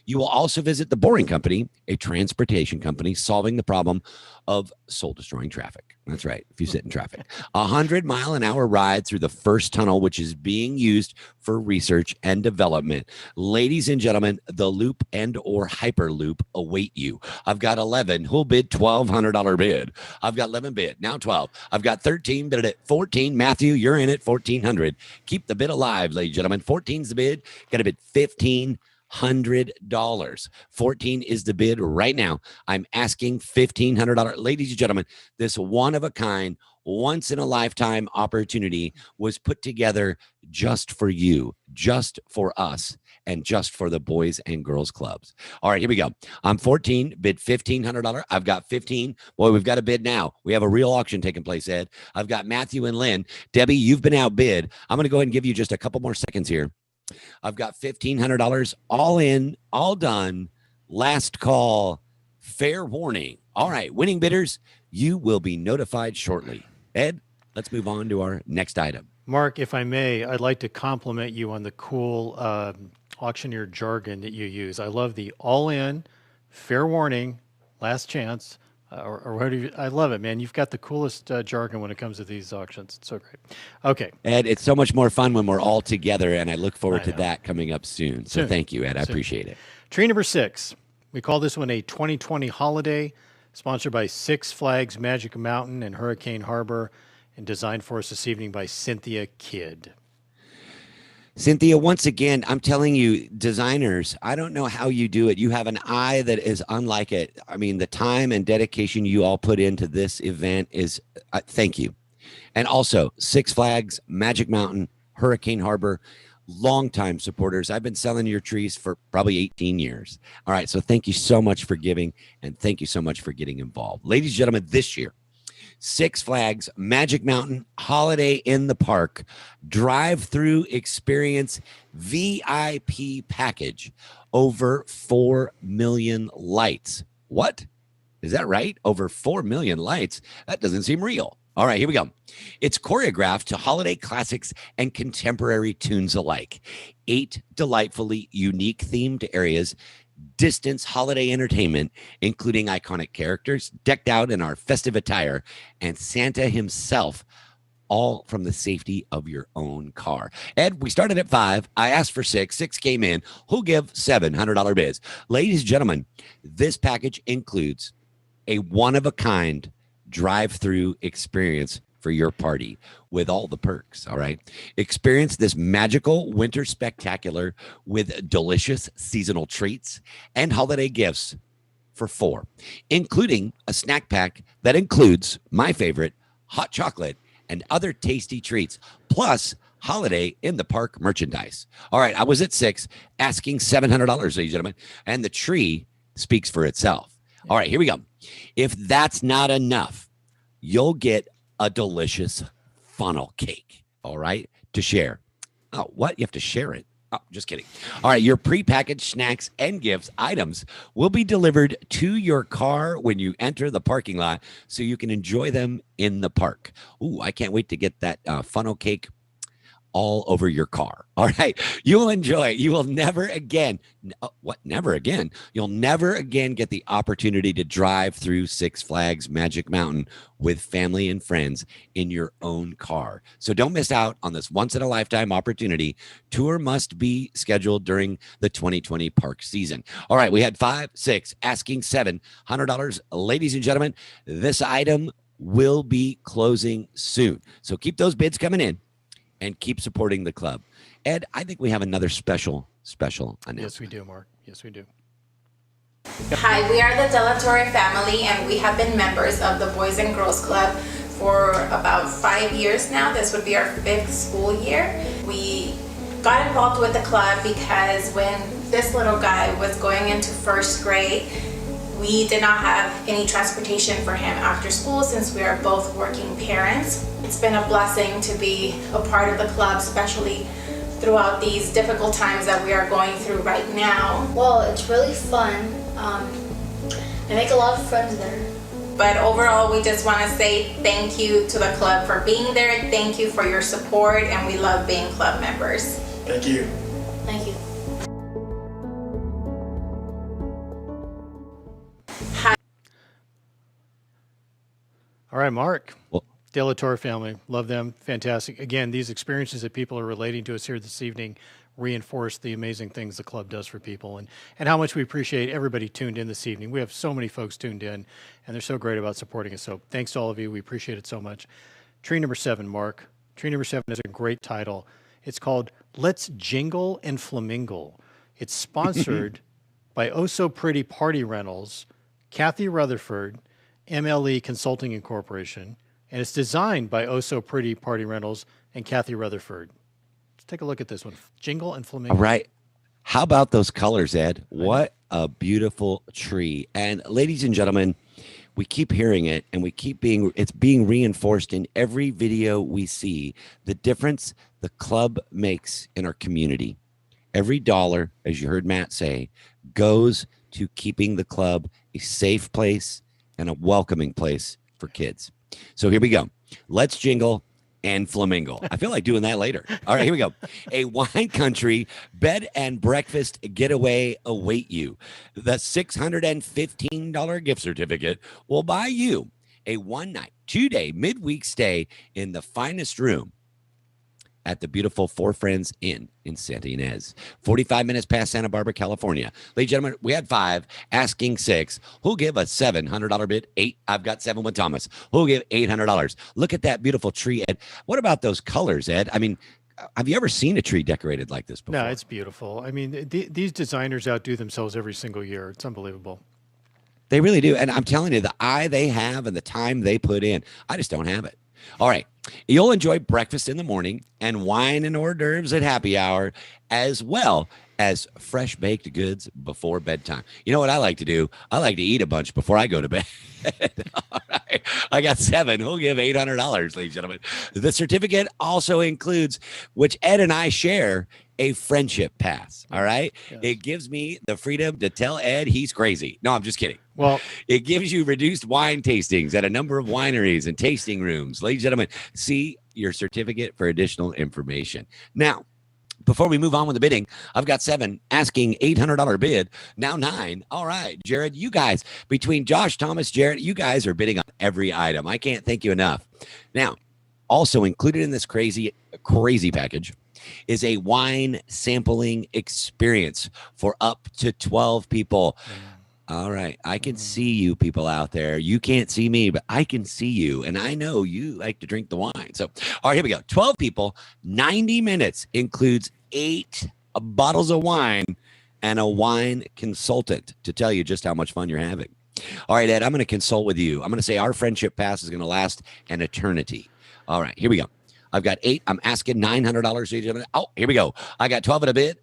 You will also visit the Boring Company, a transportation company solving the problem of soul-destroying traffic. That's right, if you sit in traffic. 100-mile-an-hour ride through the first tunnel, which is being used for research and development. Ladies and gentlemen, the loop and or hyperloop await you. I've got 11. Who'll bid $1,200 bid? I've got 11 bid, now 12. I've got 13 bid at 14. Matthew, you're in at 1,400. Keep the bid alive, ladies and gentlemen. 14's the bid. Got to bid $1,500. 14 is the bid right now. I'm asking $1,500. Ladies and gentlemen, this one-of-a-kind, once-in-a-lifetime opportunity was put together just for you, just for us, and just for the Boys and Girls Clubs. All right, here we go. I'm 14, bid $1,500. I've got 15. Boy, we've got a bid now. We have a real auction taking place, Ed. I've got Matthew and Lynn. Debbie, you've been outbid. I'm going to go ahead and give you just a couple more seconds here. I've got $1,500 all in, all done. Last call, fair warning. All right, winning bidders, you will be notified shortly. Ed, let's move on to our next item. Mark, if I may, I'd like to compliment you on the cool auctioneer jargon that you use. I love the all-in, fair warning, last chance, or what do you, I love it, man. You've got the coolest jargon when it comes to these auctions. It's so great. Okay. Ed, it's so much more fun when we're all together, and I look forward I to know. that coming up soon. So Soon. thank you, Ed. I Soon. appreciate it. Tree number 6. We call this one a 2020 holiday, sponsored by Six Flags Magic Mountain and Hurricane Harbor, and designed for us this evening by Cynthia Kidd. Cynthia, once again, I'm telling you, designers, I don't know how you do it. You have an eye that is unlike it. I mean, the time and dedication you all put into this event is, thank you. And also, Six Flags, Magic Mountain, Hurricane Harbor, longtime supporters. I've been selling your trees for probably 18 years. All right, so thank you so much for giving, and thank you so much for getting involved. Ladies and gentlemen, this year, Six Flags Magic Mountain Holiday in the Park drive-through experience VIP package. Over 4 million lights. What? Is that right? Over 4 million lights? That doesn't seem real. All right, here we go. It's choreographed to holiday classics and contemporary tunes alike. 8 delightfully unique themed areas distance holiday entertainment, including iconic characters decked out in our festive attire, and Santa himself, all from the safety of your own car. Ed, we started at 5. I asked for 6. 6 came in. Who'll give $700 bids? Ladies and gentlemen, this package includes a one-of-a-kind drive-through experience for your party with all the perks. All right. Experience this magical winter spectacular with delicious seasonal treats and holiday gifts for 4, including a snack pack that includes my favorite, hot chocolate and other tasty treats, plus holiday in the park merchandise. All right. I was at 6 asking $700, ladies and gentlemen, and the tree speaks for itself. All right, here we go. If that's not enough, you'll get a delicious funnel cake, all right, to share. Oh, what? You have to share it. Oh, just kidding. All right, your prepackaged snacks and gifts items will be delivered to your car when you enter the parking lot so you can enjoy them in the park. Ooh, I can't wait to get that funnel cake all over your car. All right. You'll enjoy it. You will never again. Never again? You'll never again get the opportunity to drive through Six Flags Magic Mountain with family and friends in your own car. So don't miss out on this once in a lifetime opportunity. Tour must be scheduled during the 2020 park season. All right. We had 5, 6, asking $700. Ladies and gentlemen, this item will be closing soon. So keep those bids coming in and keep supporting the club. Ed, I think we have another special announcement. Yes, we do, Mark. Yes, we do. Hi, we are the Della Torre family, and we have been members of the Boys and Girls Club for about 5 years now. This would be our 5th school year. We got involved with the club because when this little guy was going into 1st grade, we did not have any transportation for him after school since we are both working parents. It's been a blessing to be a part of the club, especially throughout these difficult times that we are going through right now. Well, it's really fun. I make a lot of friends there. But overall, we just want to say thank you to the club for being there. Thank you for your support, and we love being club members. Thank you. Thank you. All right, Mark. Well, De La Torre family, love them. Fantastic. Again, these experiences that people are relating to us here this evening reinforce the amazing things the club does for people and how much we appreciate everybody tuned in this evening. We have so many folks tuned in, and they're so great about supporting us. So thanks to all of you. We appreciate it so much. Tree number 7, Mark. Tree number 7 is a great title. It's called Let's Jingle and Flamingle. It's sponsored by Oh So Pretty Party Rentals, Kathy Rutherford, MLE Consulting Incorporation, and it's designed by Oh So Pretty Party Rentals and Kathy Rutherford. Let's take a look at this one. Jingle and Flamingo. all right. How about those colors, Ed? What a beautiful tree. And ladies and gentlemen, we keep hearing it and it's being reinforced in every video we see, the difference the club makes in our community. Every dollar, as you heard Matt say, goes to keeping the club a safe place and a welcoming place for kids. So here we go. Let's jingle and flamingo. I feel like doing that later. All right, here we go. A wine country bed and breakfast getaway await you. The $615 gift certificate will buy you a 1-night, 2-day midweek stay in the finest room at the beautiful Four Friends Inn in Santa Ynez, 45 minutes past Santa Barbara, California. Ladies and gentlemen, we had 5, asking 6. Who'll give a $700 bid? 8. I've got 7 with Thomas. Who'll give $800? Look at that beautiful tree, Ed. What about those colors, Ed? I mean, have you ever seen a tree decorated like this before? No, it's beautiful. I mean, these designers outdo themselves every single year. It's unbelievable. They really do. And I'm telling you, the eye they have and the time they put in, I just don't have it. All right. You'll enjoy breakfast in the morning and wine and hors d'oeuvres at happy hour, as well as fresh baked goods before bedtime. You know what I like to do? I like to eat a bunch before I go to bed. All right. I got 7. Who'll give $800, ladies and gentlemen. The certificate also includes, which Ed and I share, a friendship pass. All right. Yes. It gives me the freedom to tell Ed he's crazy. No, I'm just kidding. Well, it gives you reduced wine tastings at a number of wineries and tasting rooms. Ladies and gentlemen, see your certificate for additional information. Now, before we move on with the bidding, I've got 7 asking $800 bid. Now 9. All right, Jared, you guys, between Josh, Thomas, Jared, you guys are bidding on every item. I can't thank you enough. Now, also included in this crazy package is a wine sampling experience for up to 12 people. All right. I can see you people out there. You can't see me, but I can see you. And I know you like to drink the wine. So, all right, here we go. 12 people, 90 minutes includes 8 bottles of wine and a wine consultant to tell you just how much fun you're having. All right, Ed, I'm going to consult with you. I'm going to say our friendship pass is going to last an eternity. All right, here we go. I've got 8. I'm asking $900. Oh, here we go. I got 12 at a bid.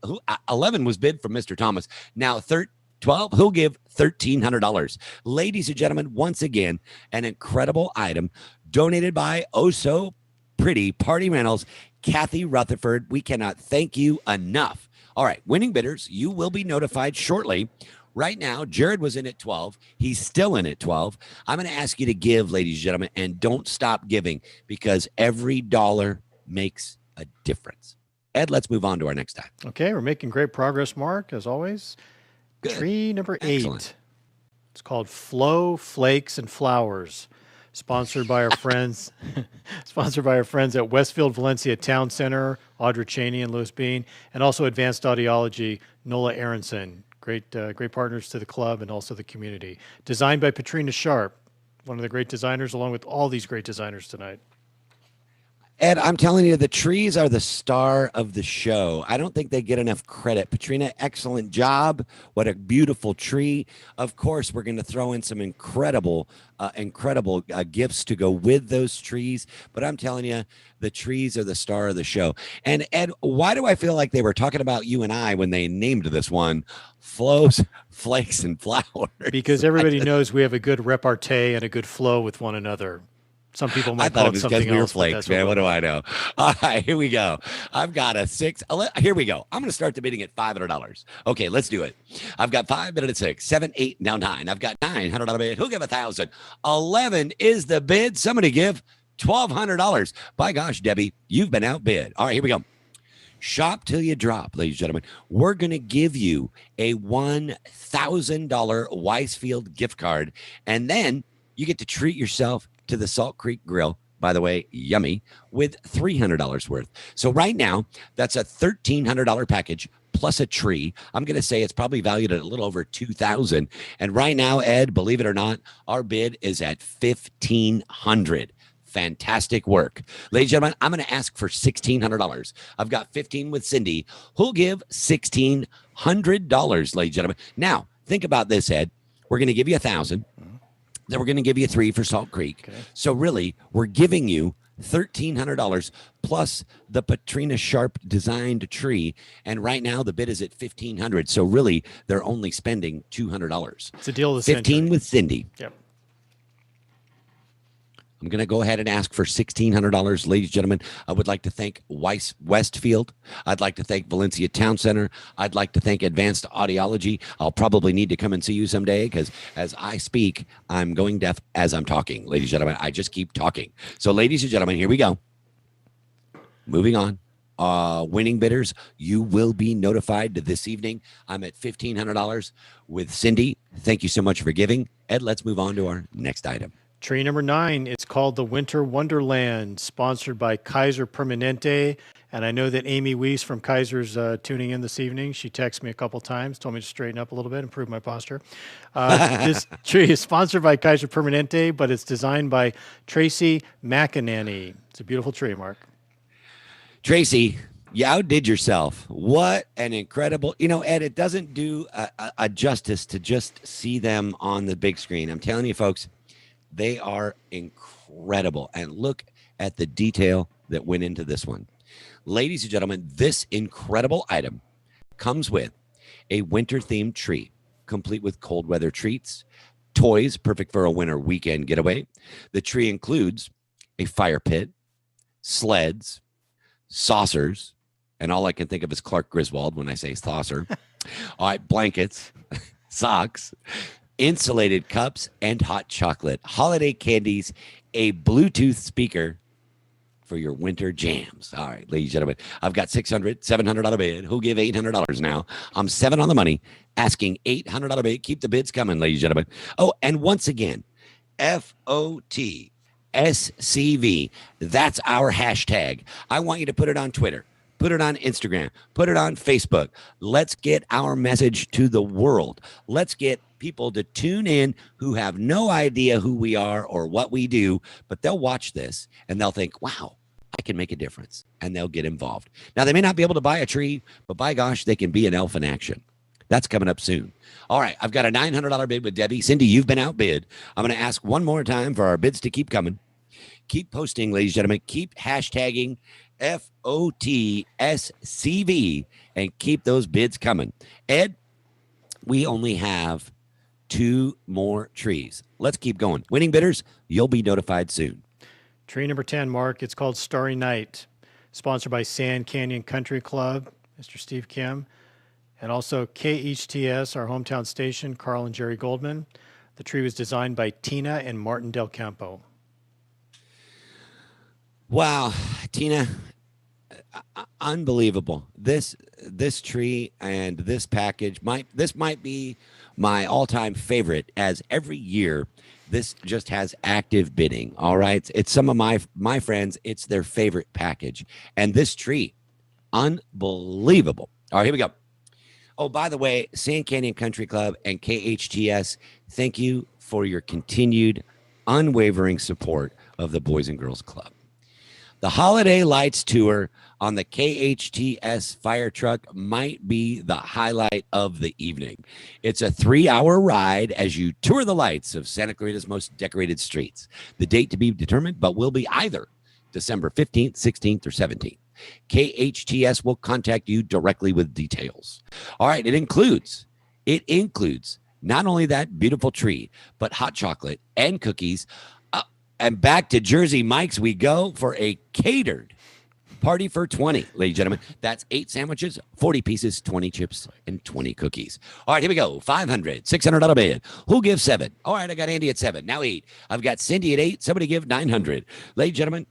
11 was bid from Mr. Thomas. Now 12. Who'll give $1,300? Ladies and gentlemen, once again, an incredible item donated by Oh So Pretty Party Rentals, Kathy Rutherford. We cannot thank you enough. All right, winning bidders, you will be notified shortly. Right now, Jared was in at 12. He's still in at 12. I'm going to ask you to give, ladies and gentlemen, and don't stop giving because every dollar makes a difference. Ed, let's move on to our next item. Okay, we're making great progress, Mark, as always. Good. Tree number 8. Excellent. It's called Flow, Flakes, and Flowers. Sponsored by our friends. Sponsored by our friends at Westfield Valencia Town Center, Audra Cheney and Louis Bean, and also Advanced Audiology, Nola Aronson. Great partners to the club and also the community. Designed by Patrina Sharp, one of the great designers, along with all these great designers tonight. Ed, I'm telling you, the trees are the star of the show. I don't think they get enough credit. Patrina, excellent job. What a beautiful tree. Of course, we're going to throw in some incredible gifts to go with those trees. But I'm telling you, the trees are the star of the show. And Ed, why do I feel like they were talking about you and I when they named this one Flows, Flakes, and Flowers? Because everybody knows we have a good repartee and a good flow with one another. Some people might call it something else. We were flakes, man. What do I know? All right, here we go. I've got a 6. Here we go. I'm going to start the bidding at $500. Okay, let's do it. I've got 5 bid at 6, 7, 8, now 9. I've got $900 bid. Who'll give 1,000? 11 is the bid. Somebody give $1,200. By gosh, Debbie, you've been outbid. All right, here we go. Shop till you drop, ladies and gentlemen. We're going to give you a $1,000 Weisfield gift card, and then you get to treat yourself to the Salt Creek Grill, by the way, yummy, with $300 worth. So right now, that's a $1,300 package plus a tree. I'm going to say it's probably valued at a little over $2,000. And right now, Ed, believe it or not, our bid is at $1,500. Fantastic work. Ladies and gentlemen, I'm going to ask for $1,600. I've got 15 with Cindy. Who'll give $1,600, ladies and gentlemen? Now, think about this, Ed. We're going to give you 1,000. Then we're going to give you 3 for Salt Creek. Okay. So really, we're giving you $1,300 plus the Patrina Sharp designed tree. And right now the bid is at $1,500. So really, they're only spending $200. It's a deal of the 15 century. with Cindy. Yep. I'm going to go ahead and ask for $1,600. Ladies and gentlemen, I would like to thank Westfield. I'd like to thank Valencia Town Center. I'd like to thank Advanced Audiology. I'll probably need to come and see you someday because as I speak, I'm going deaf as I'm talking. Ladies and gentlemen, I just keep talking. So ladies and gentlemen, here we go. moving on. Winning bidders, you will be notified this evening. I'm at $1,500 with Cindy. Thank you so much for giving. Ed, let's move on to our next item. Tree number 9, it's called the Winter Wonderland, sponsored by Kaiser Permanente. And I know that Amy Weiss from Kaiser's tuning in this evening. She texted me a couple times, told me to straighten up a little bit, improve my posture. This tree is sponsored by Kaiser Permanente, but it's designed by Tracy McEnany. It's a beautiful tree, Mark. Tracy, you outdid yourself. What an incredible, Ed, it doesn't do a justice to just see them on the big screen. I'm telling you, folks, they are incredible. And look at the detail that went into this one. Ladies and gentlemen, this incredible item comes with a winter-themed tree, complete with cold weather treats, toys, perfect for a winter weekend getaway. The tree includes a fire pit, sleds, saucers, and all I can think of is Clark Griswold when I say saucer. All right, blankets, socks, insulated cups, and hot chocolate, holiday candies, a Bluetooth speaker for your winter jams. All right, ladies and gentlemen, I've got $700 bid. Who give $800 now? I'm 7 on the money, asking $800 bid. Keep the bids coming, ladies and gentlemen. Oh, and once again, FOTSCV. That's our hashtag. I want you to put it on Twitter, put it on Instagram, put it on Facebook. Let's get our message to the world. Let's get people to tune in who have no idea who we are or what we do, but they'll watch this and they'll think, wow, I can make a difference, and they'll get involved. Now, they may not be able to buy a tree, but by gosh, they can be an elf in action. That's coming up soon. All right, I've got a $900 bid with Debbie. Cindy, you've been outbid. I'm going to ask one more time for our bids to keep coming. Keep posting, ladies and gentlemen. Keep hashtagging FOTSCV and keep those bids coming. Ed, we only have 2 more trees. Let's keep going. Winning bidders, you'll be notified soon. Tree number 10, Mark, it's called Starry Night, sponsored by Sand Canyon Country Club, Mr. Steve Kim, and also KHTS, our hometown station, Carl and Jerry Goldman. The tree was designed by Tina and Martin Del Campo. Wow, Tina, unbelievable. This tree and this package might be my all-time favorite, as every year this just has active bidding. All right, it's some of my friends, it's their favorite package, and this tree, unbelievable. All right, here we go. Oh, by the way, Sand Canyon Country Club and KHTS, thank you for your continued unwavering support of the Boys and Girls Club. The Holiday Lights Tour on the KHTS fire truck might be the highlight of the evening. It's a 3-hour ride as you tour the lights of Santa Clarita's most decorated streets. The date to be determined, but will be either December 15th, 16th, or 17th. KHTS will contact you directly with details. All right, it includes not only that beautiful tree, but hot chocolate and cookies. And back to Jersey Mike's we go for a catered party for 20, ladies and gentlemen. That's 8 sandwiches, 40 pieces, 20 chips, and 20 cookies. All right, here we go. $500, $600 bid. Who gives 7? All right, I got Andy at 7. Now 8. I've got Cindy at 8. Somebody give 900. Ladies and gentlemen,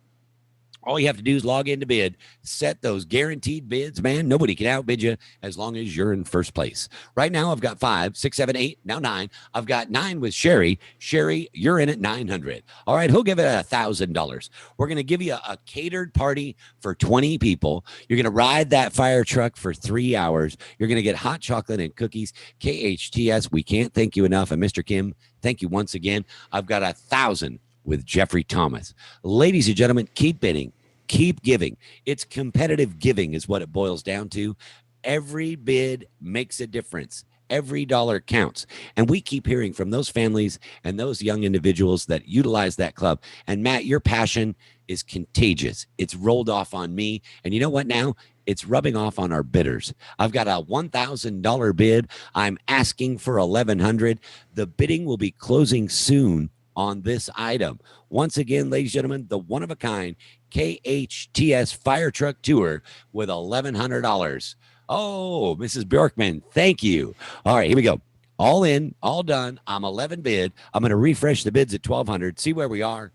all you have to do is log in to bid, set those guaranteed bids, man. Nobody can outbid you as long as you're in first place. Right now, I've got 5, 6, 7, 8, now 9. I've got 9 with Sherry. Sherry, you're in at 900. All right, who'll give it $1,000? We're going to give you a catered party for 20 people. You're going to ride that fire truck for 3 hours. You're going to get hot chocolate and cookies. KHTS, we can't thank you enough. And Mr. Kim, thank you once again. I've got 1,000 with Jeffrey Thomas. Ladies and gentlemen, keep bidding. Keep giving. It's competitive giving is what it boils down to. Every bid makes a difference. Every dollar counts. And we keep hearing from those families and those young individuals that utilize that club. And Matt, your passion is contagious. It's rolled off on me. And you know what now? It's rubbing off on our bidders. I've got a $1,000 bid. I'm asking for $1,100. The bidding will be closing soon on this item. Once again, ladies and gentlemen, the one-of-a-kind KHTS fire truck tour with $1,100. Oh, Mrs. Bjorkman, thank you. All right, here we go. All in, all done. I'm 11 bid. I'm going to refresh the bids at 1,200, see where we are.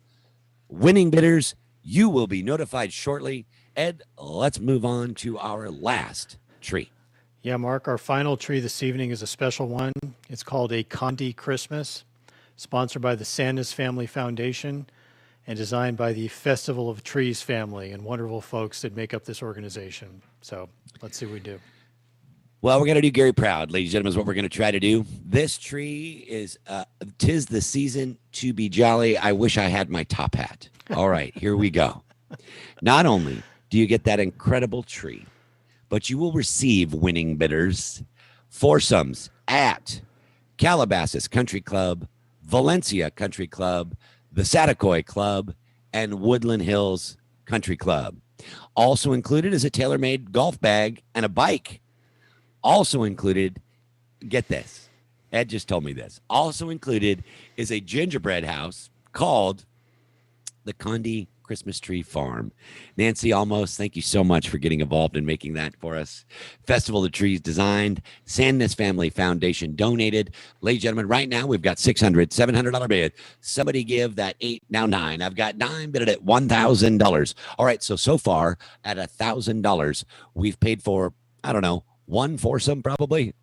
Winning bidders, You will be notified shortly. Ed, let's move on to our last tree. Yeah, Mark, our final tree this evening is a special one. It's called a Condi Christmas, sponsored by the Sandus Family Foundation and designed by the Festival of Trees family and wonderful folks that make up this organization. So let's see what we do. Well, we're going to do Gary proud, ladies and gentlemen, is what we're going to try to do. This tree is, 'tis the season to be jolly. I wish I had my top hat. All right, here we go. Not only do you get that incredible tree, but you will receive winning bidders, foursomes at Calabasas Country Club, Valencia Country Club, the Satakoy Club, and Woodland Hills Country Club. Also included is a tailor-made golf bag and a bike. Also included, get this, Ed just told me this. Also included is a gingerbread house called the Condi Christmas Tree Farm. Nancy Almost, thank you so much for getting involved in making that for us. Festival of Trees designed. Sandus Family Foundation donated. Ladies and gentlemen, right now we've got $600, $700 bid. Somebody give that 8, now 9. I've got 9 bid at $1,000. All right, so far at $1,000, we've paid for, I don't know, one foursome probably.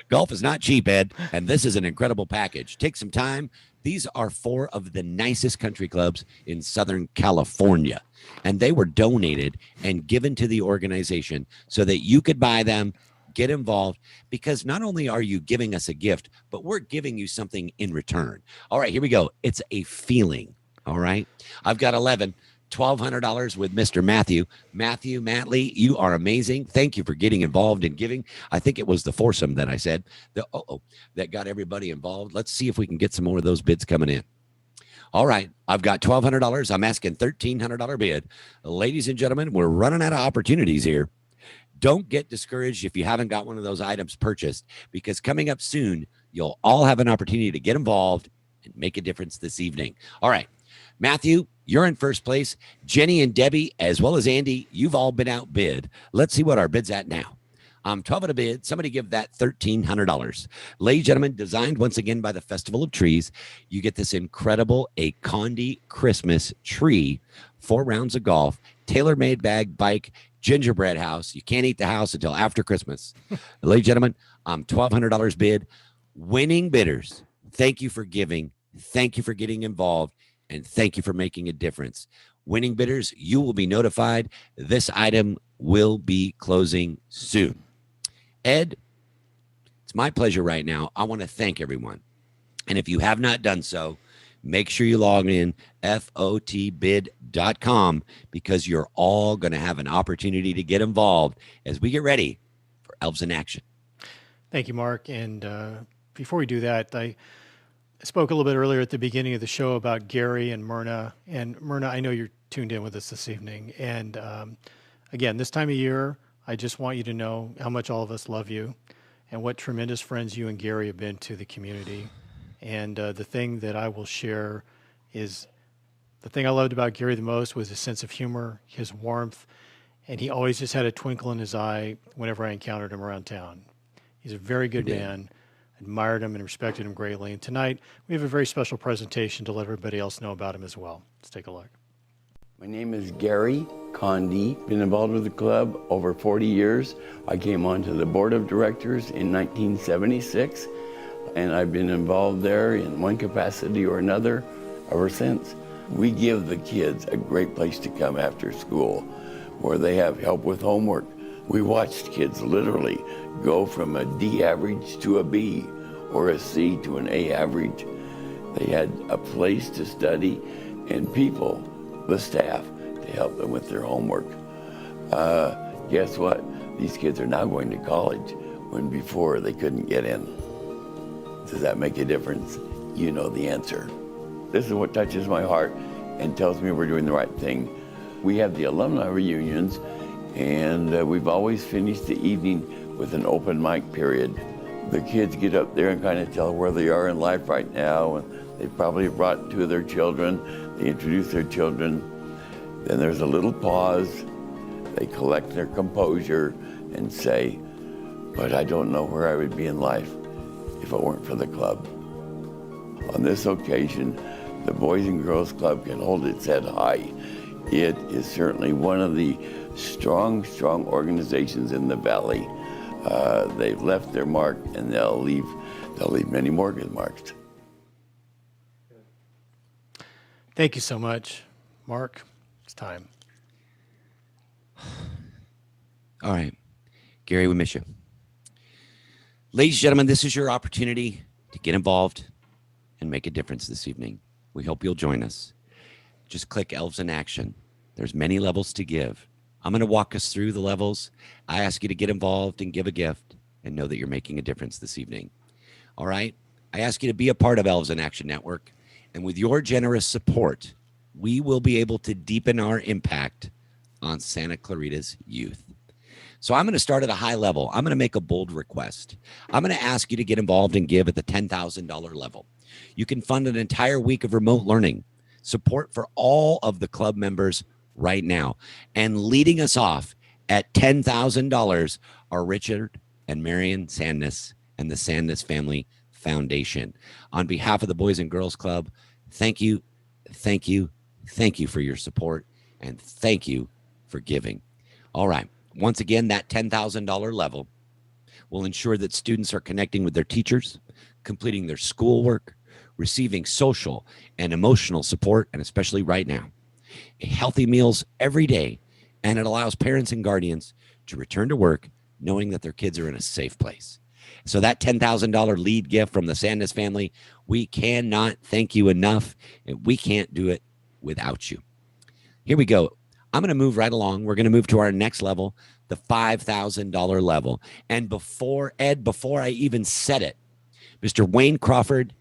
Golf is not cheap, Ed, and this is an incredible package. Take some time. These are 4 of the nicest country clubs in Southern California, and they were donated and given to the organization so that you could buy them, get involved, because not only are you giving us a gift, but we're giving you something in return. All right, here we go. It's a feeling, all right? I've got $1,200 with Mr. Matthew. Matthew Matley, you are amazing. Thank you for getting involved in giving. I think it was the foursome that I said that got everybody involved. Let's see if we can get some more of those bids coming in. All right, I've got $1,200. I'm asking $1,300 bid. Ladies and gentlemen, we're running out of opportunities here. Don't get discouraged if you haven't got one of those items purchased, because coming up soon, you'll all have an opportunity to get involved and make a difference this evening. All right, Matthew, you're in first place. Jenny and Debbie, as well as Andy, you've all been outbid. Let's see what our bid's at now. 12 at a bid. Somebody give that $1,300. Ladies and gentlemen, designed once again by the Festival of Trees. You get this incredible A Condi Christmas tree, 4 rounds of golf, tailor-made bag, bike, gingerbread house. You can't eat the house until after Christmas. Ladies and gentlemen, $1,200 bid. Winning bidders, thank you for giving. Thank you for getting involved. And thank you for making a difference. Winning bidders, you will be notified. This item will be closing soon. Ed, it's my pleasure right now. I want to thank everyone. And if you have not done so, make sure you log in FOTBid.com, because you're all going to have an opportunity to get involved as we get ready for Elves in Action. Thank you, Mark. And before we do that, I spoke a little bit earlier at the beginning of the show about Gary and Myrna. And Myrna, I know you're tuned in with us this evening. And again, this time of year, I just want you to know how much all of us love you and what tremendous friends you and Gary have been to the community. And the thing that I will share is the thing I loved about Gary the most was his sense of humor, his warmth, and he always just had a twinkle in his eye whenever I encountered him around town. He's a very good man. Admired him and respected him greatly. And tonight, we have a very special presentation to let everybody else know about him as well. Let's take a look. My name is Gary Condi. Been involved with the club over 40 years. I came onto the board of directors in 1976, and I've been involved there in one capacity or another ever since. We give the kids a great place to come after school, where they have help with homework. We watched kids literally go from a D average to a B, or a C to an A average. They had a place to study and people, the staff, to help them with their homework. Guess what? These kids are now going to college when before they couldn't get in. Does that make a difference? You know the answer. This is what touches my heart and tells me we're doing the right thing. We have the alumni reunions, and we've always finished the evening with an open mic period. The kids get up there and kind of tell where they are in life right now, and they probably brought 2 of their children. They introduce their children. Then there's a little pause. They collect their composure and say, but I don't know where I would be in life if it weren't for the club. On this occasion, the Boys and Girls Club can hold its head high. It is certainly one of the strong organizations in the Valley. They've left their mark, and they'll leave many more good marks. Thank you so much, Mark. It's time. All right. Gary, we miss you. Ladies and gentlemen, this is your opportunity to get involved and make a difference this evening. We hope you'll join us. Just click Elves in Action. There's many levels to give. I'm going to walk us through the levels. I ask you to get involved and give a gift and know that you're making a difference this evening. All right? I ask you to be a part of Elves in Action Network. And with your generous support, we will be able to deepen our impact on Santa Clarita's youth. So I'm going to start at a high level. I'm going to make a bold request. I'm going to ask you to get involved and give at the $10,000 level. You can fund an entire week of remote learning, support for all of the club members right now. And leading us off at $10,000 are Richard and Marion Sandness and the Sandness Family Foundation. On behalf of the Boys and Girls Club, thank you for your support, and thank you for giving. All right. Once again, that $10,000 level will ensure that students are connecting with their teachers, completing their schoolwork, receiving social and emotional support, and especially right now, healthy meals every day, and it allows parents and guardians to return to work knowing that their kids are in a safe place. So that $10,000 lead gift from the Sandness family, we cannot thank you enough, and we can't do it without you. Here we go. I'm going to move right along. We're going to move to our next level, the $5,000 level. And before I even said it, Mr. Wayne Crawford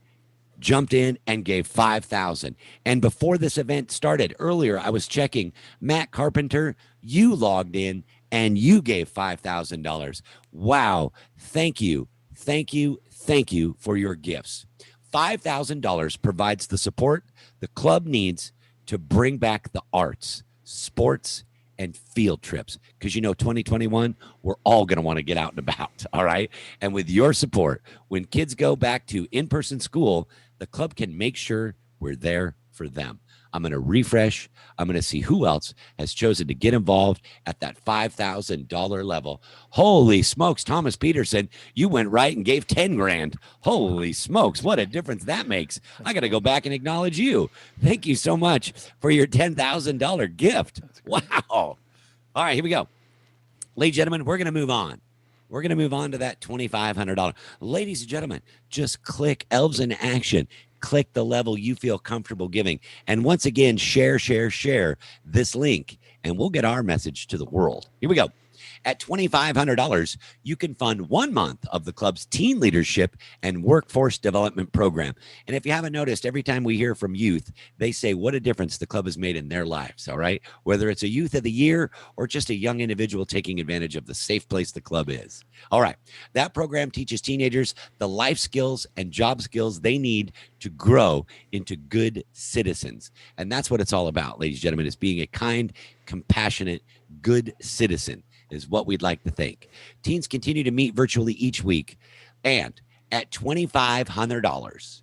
jumped in and gave $5,000. And before this event started earlier, I was checking. Matt Carpenter, you logged in and you gave $5,000. Wow. Thank you for your gifts. $5,000 provides the support the club needs to bring back the arts, sports, and field trips. Because 2021, we're all going to want to get out and about. All right. And with your support, when kids go back to in-person school, the club can make sure we're there for them. I'm going to refresh. I'm going to see who else has chosen to get involved at that $5,000 level. Holy smokes, Thomas Peterson, you went right and gave 10 grand. Holy smokes, what a difference that makes. I got to go back and acknowledge you. Thank you so much for your $10,000 gift. Wow. All right, here we go. Ladies and gentlemen, we're going to move on. We're going to move on to that $2,500. Ladies and gentlemen, just click Elves in Action. Click the level you feel comfortable giving. And once again, share this link, and we'll get our message to the world. Here we go. At $2,500, you can fund 1 month of the club's teen leadership and workforce development program. And if you haven't noticed, every time we hear from youth, they say what a difference the club has made in their lives, all right? Whether it's a youth of the year or just a young individual taking advantage of the safe place the club is. All right, that program teaches teenagers the life skills and job skills they need to grow into good citizens. And that's what it's all about, ladies and gentlemen, is being a kind, compassionate, good citizen is what we'd like to think. Teens continue to meet virtually each week. And at $2,500,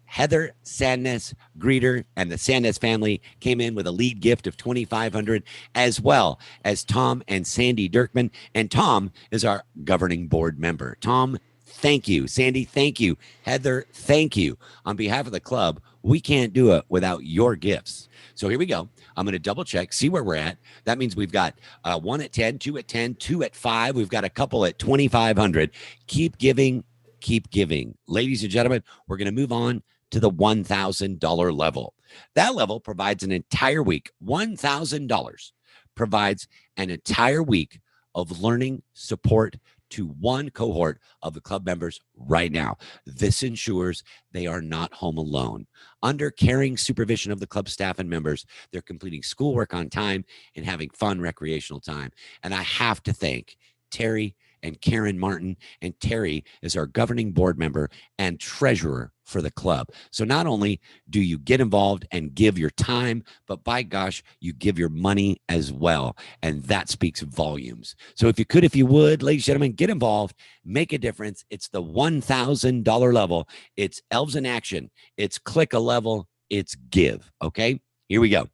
Heather Sandness Greeter and the Sandness family came in with a lead gift of $2,500, as well as Tom and Sandy Dirkman. And Tom is our governing board member. Tom, thank you. Sandy, thank you. Heather, thank you. On behalf of the club, we can't do it without your gifts. So here we go. I'm going to double check, see where we're at. That means we've got 1 at 10, 2 at 10, 2 at 5. We've got a couple at 2,500. Keep giving, keep giving. Ladies and gentlemen, we're going to move on to the $1,000 level. That level provides an entire week. $1,000 provides an entire week of learning support to one cohort of the club members right now. This ensures they are not home alone. Under caring supervision of the club staff and members, they're completing schoolwork on time and having fun recreational time. And I have to thank Terry and Karen Martin. And Terry is our governing board member and treasurer for the club. So not only do you get involved and give your time, but by gosh, you give your money as well. And that speaks volumes. So if you would, ladies and gentlemen, get involved, make a difference. It's the $1,000 level. It's Elves in Action. It's click a level. It's give. Okay, here we go.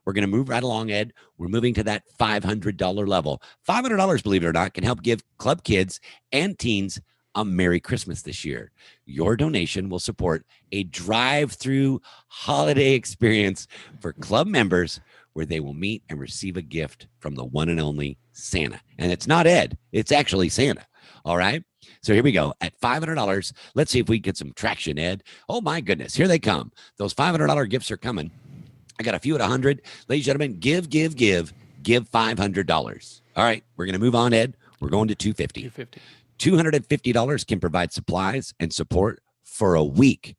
We're going to move right along, Ed. We're moving to that $500 level. $500, believe it or not, can help give club kids and teens a Merry Christmas this year. Your donation will support a drive-through holiday experience for club members where they will meet and receive a gift from the one and only Santa. And it's not Ed, it's actually Santa. All right. So here we go. At $500, let's see if we can get some traction, Ed. Oh my goodness, here they come. Those $500 gifts are coming. I got a few at 100. Ladies and gentlemen, give $500. All right, we're going to move on, Ed. We're going to $250. $250 can provide supplies and support for a week.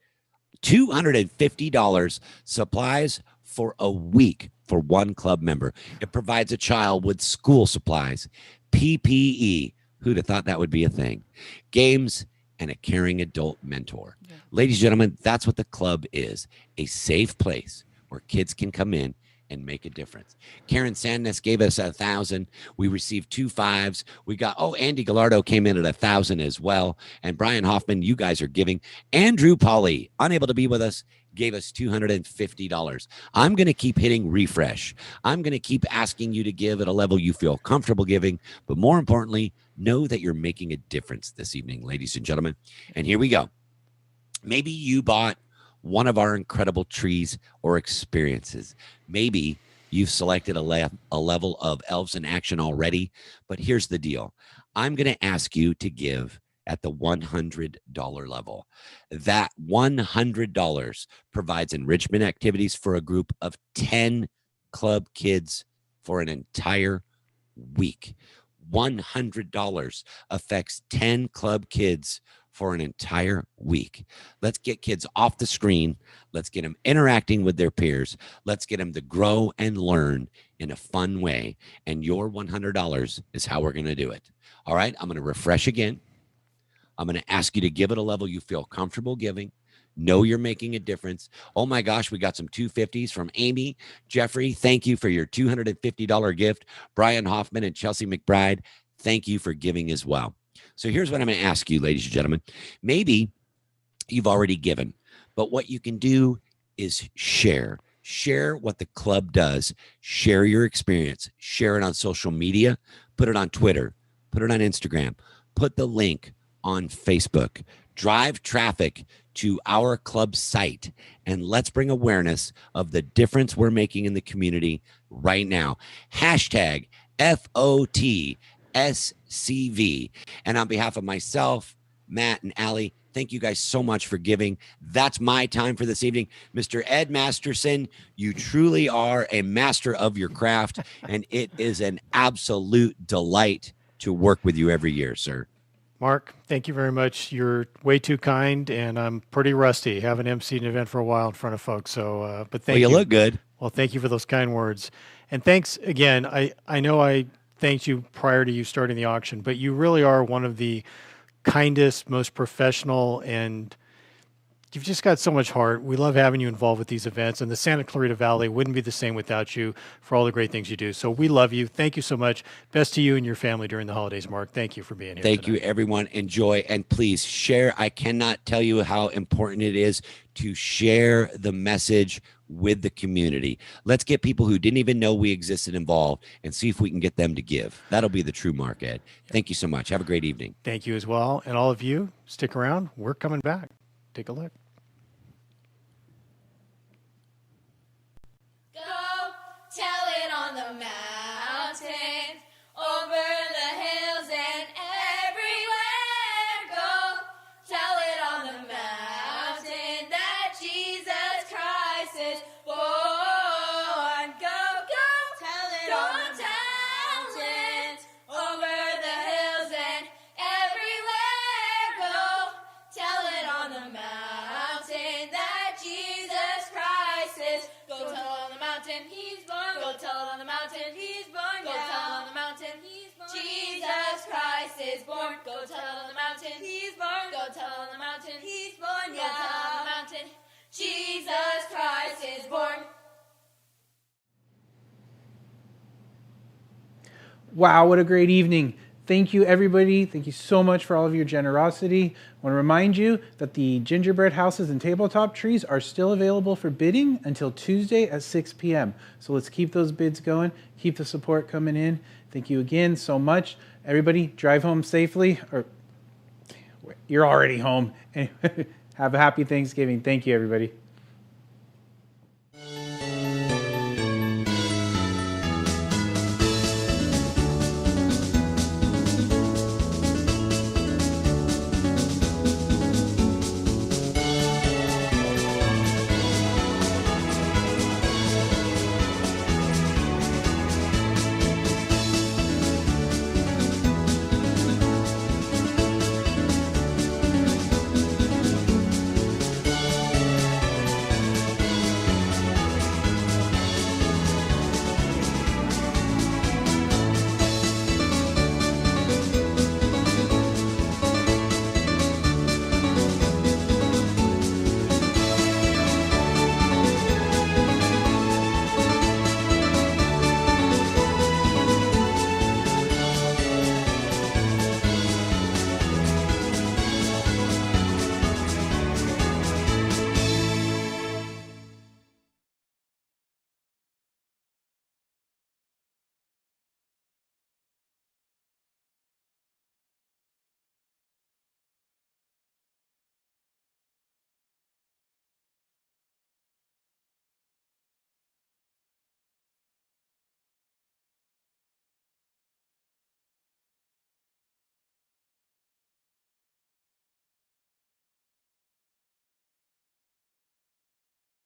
$250 supplies for a week for one club member. It provides a child with school supplies, PPE. Who'd have thought that would be a thing? Games and a caring adult mentor. Yeah. Ladies and gentlemen, that's what the club is. A safe place where kids can come in and make a difference. Karen Sandness gave us 1,000. We received 2 5s. We got, Andy Gallardo came in at 1,000 as well. And Brian Hoffman, you guys are giving. Andrew Pauly, unable to be with us, gave us $250. I'm going to keep hitting refresh. I'm going to keep asking you to give at a level you feel comfortable giving. But more importantly, know that you're making a difference this evening, ladies and gentlemen. And here we go. Maybe you bought one of our incredible trees or experiences. Maybe you've selected a level of Elves in Action already, but here's the deal. I'm going to ask you to give at the $100 level. That $100 provides enrichment activities for a group of 10 club kids for an entire week. $100 affects 10 club kids for an entire week. Let's get kids off the screen. Let's get them interacting with their peers. Let's get them to grow and learn in a fun way. And your $100 is how we're going to do it. All right, I'm going to refresh again. I'm going to ask you to give it a level you feel comfortable giving. Know you're making a difference. Oh my gosh, we got some 250s from Amy. Jeffrey, thank you for your $250 gift. Brian Hoffman and Chelsea McBride, thank you for giving as well. So here's what I'm going to ask you, ladies and gentlemen. Maybe you've already given, but what you can do is share. Share what the club does. Share your experience. Share it on social media. Put it on Twitter. Put it on Instagram. Put the link on Facebook. Drive traffic to our club site, and let's bring awareness of the difference we're making in the community right now. Hashtag FOTSCV. And on behalf of myself, Matt, and Allie, thank you guys so much for giving. That's my time for this evening. Mr. Ed Masterson, you truly are a master of your craft, and it is an absolute delight to work with you every year, sir. Mark, thank you very much. You're way too kind, and I'm pretty rusty. Haven't emceed an event for a while in front of folks. So, but thank you. Well, you look good. Well, thank you for those kind words. And thanks again. I know I thanked you prior to you starting the auction, but you really are one of the kindest, most professional, and you've just got so much heart. We love having you involved with these events, and the Santa Clarita Valley wouldn't be the same without you for all the great things you do. So we love you. Thank you so much. Best to you and your family during the holidays, Mark. Thank you for being here. Thank you, everyone. Enjoy, and please share. I cannot tell you how important it is to share the message with the community. Let's get people who didn't even know we existed involved and see if we can get them to give. That'll be the true mark, Ed. Thank you so much. Have a great evening. Thank you as well. And all of you, stick around. We're coming back. Take a look. Go tell it on the mountains, over the hills and everywhere. Go tell it on the mountain that Jesus Christ is born. Go tell it on the mountains, over the hills and everywhere. Go tell it on the mountain that Jesus Christ is. Go tell on the mountain he's born. Go tell it on the mountain he's born. Go tell on the mountain he's born. Jesus Christ is born. Go tell on the mountain he's born. Go tell on the mountain he's born. Go tell on the mountain Jesus Christ is born. Wow, what a great evening. Thank you, everybody. Thank you so much for all of your generosity. I want to remind you that the gingerbread houses and tabletop trees are still available for bidding until Tuesday at 6 p.m. So let's keep those bids going. Keep the support coming in. Thank you again so much. Everybody, drive home safely. Or you're already home. Have a happy Thanksgiving. Thank you, everybody.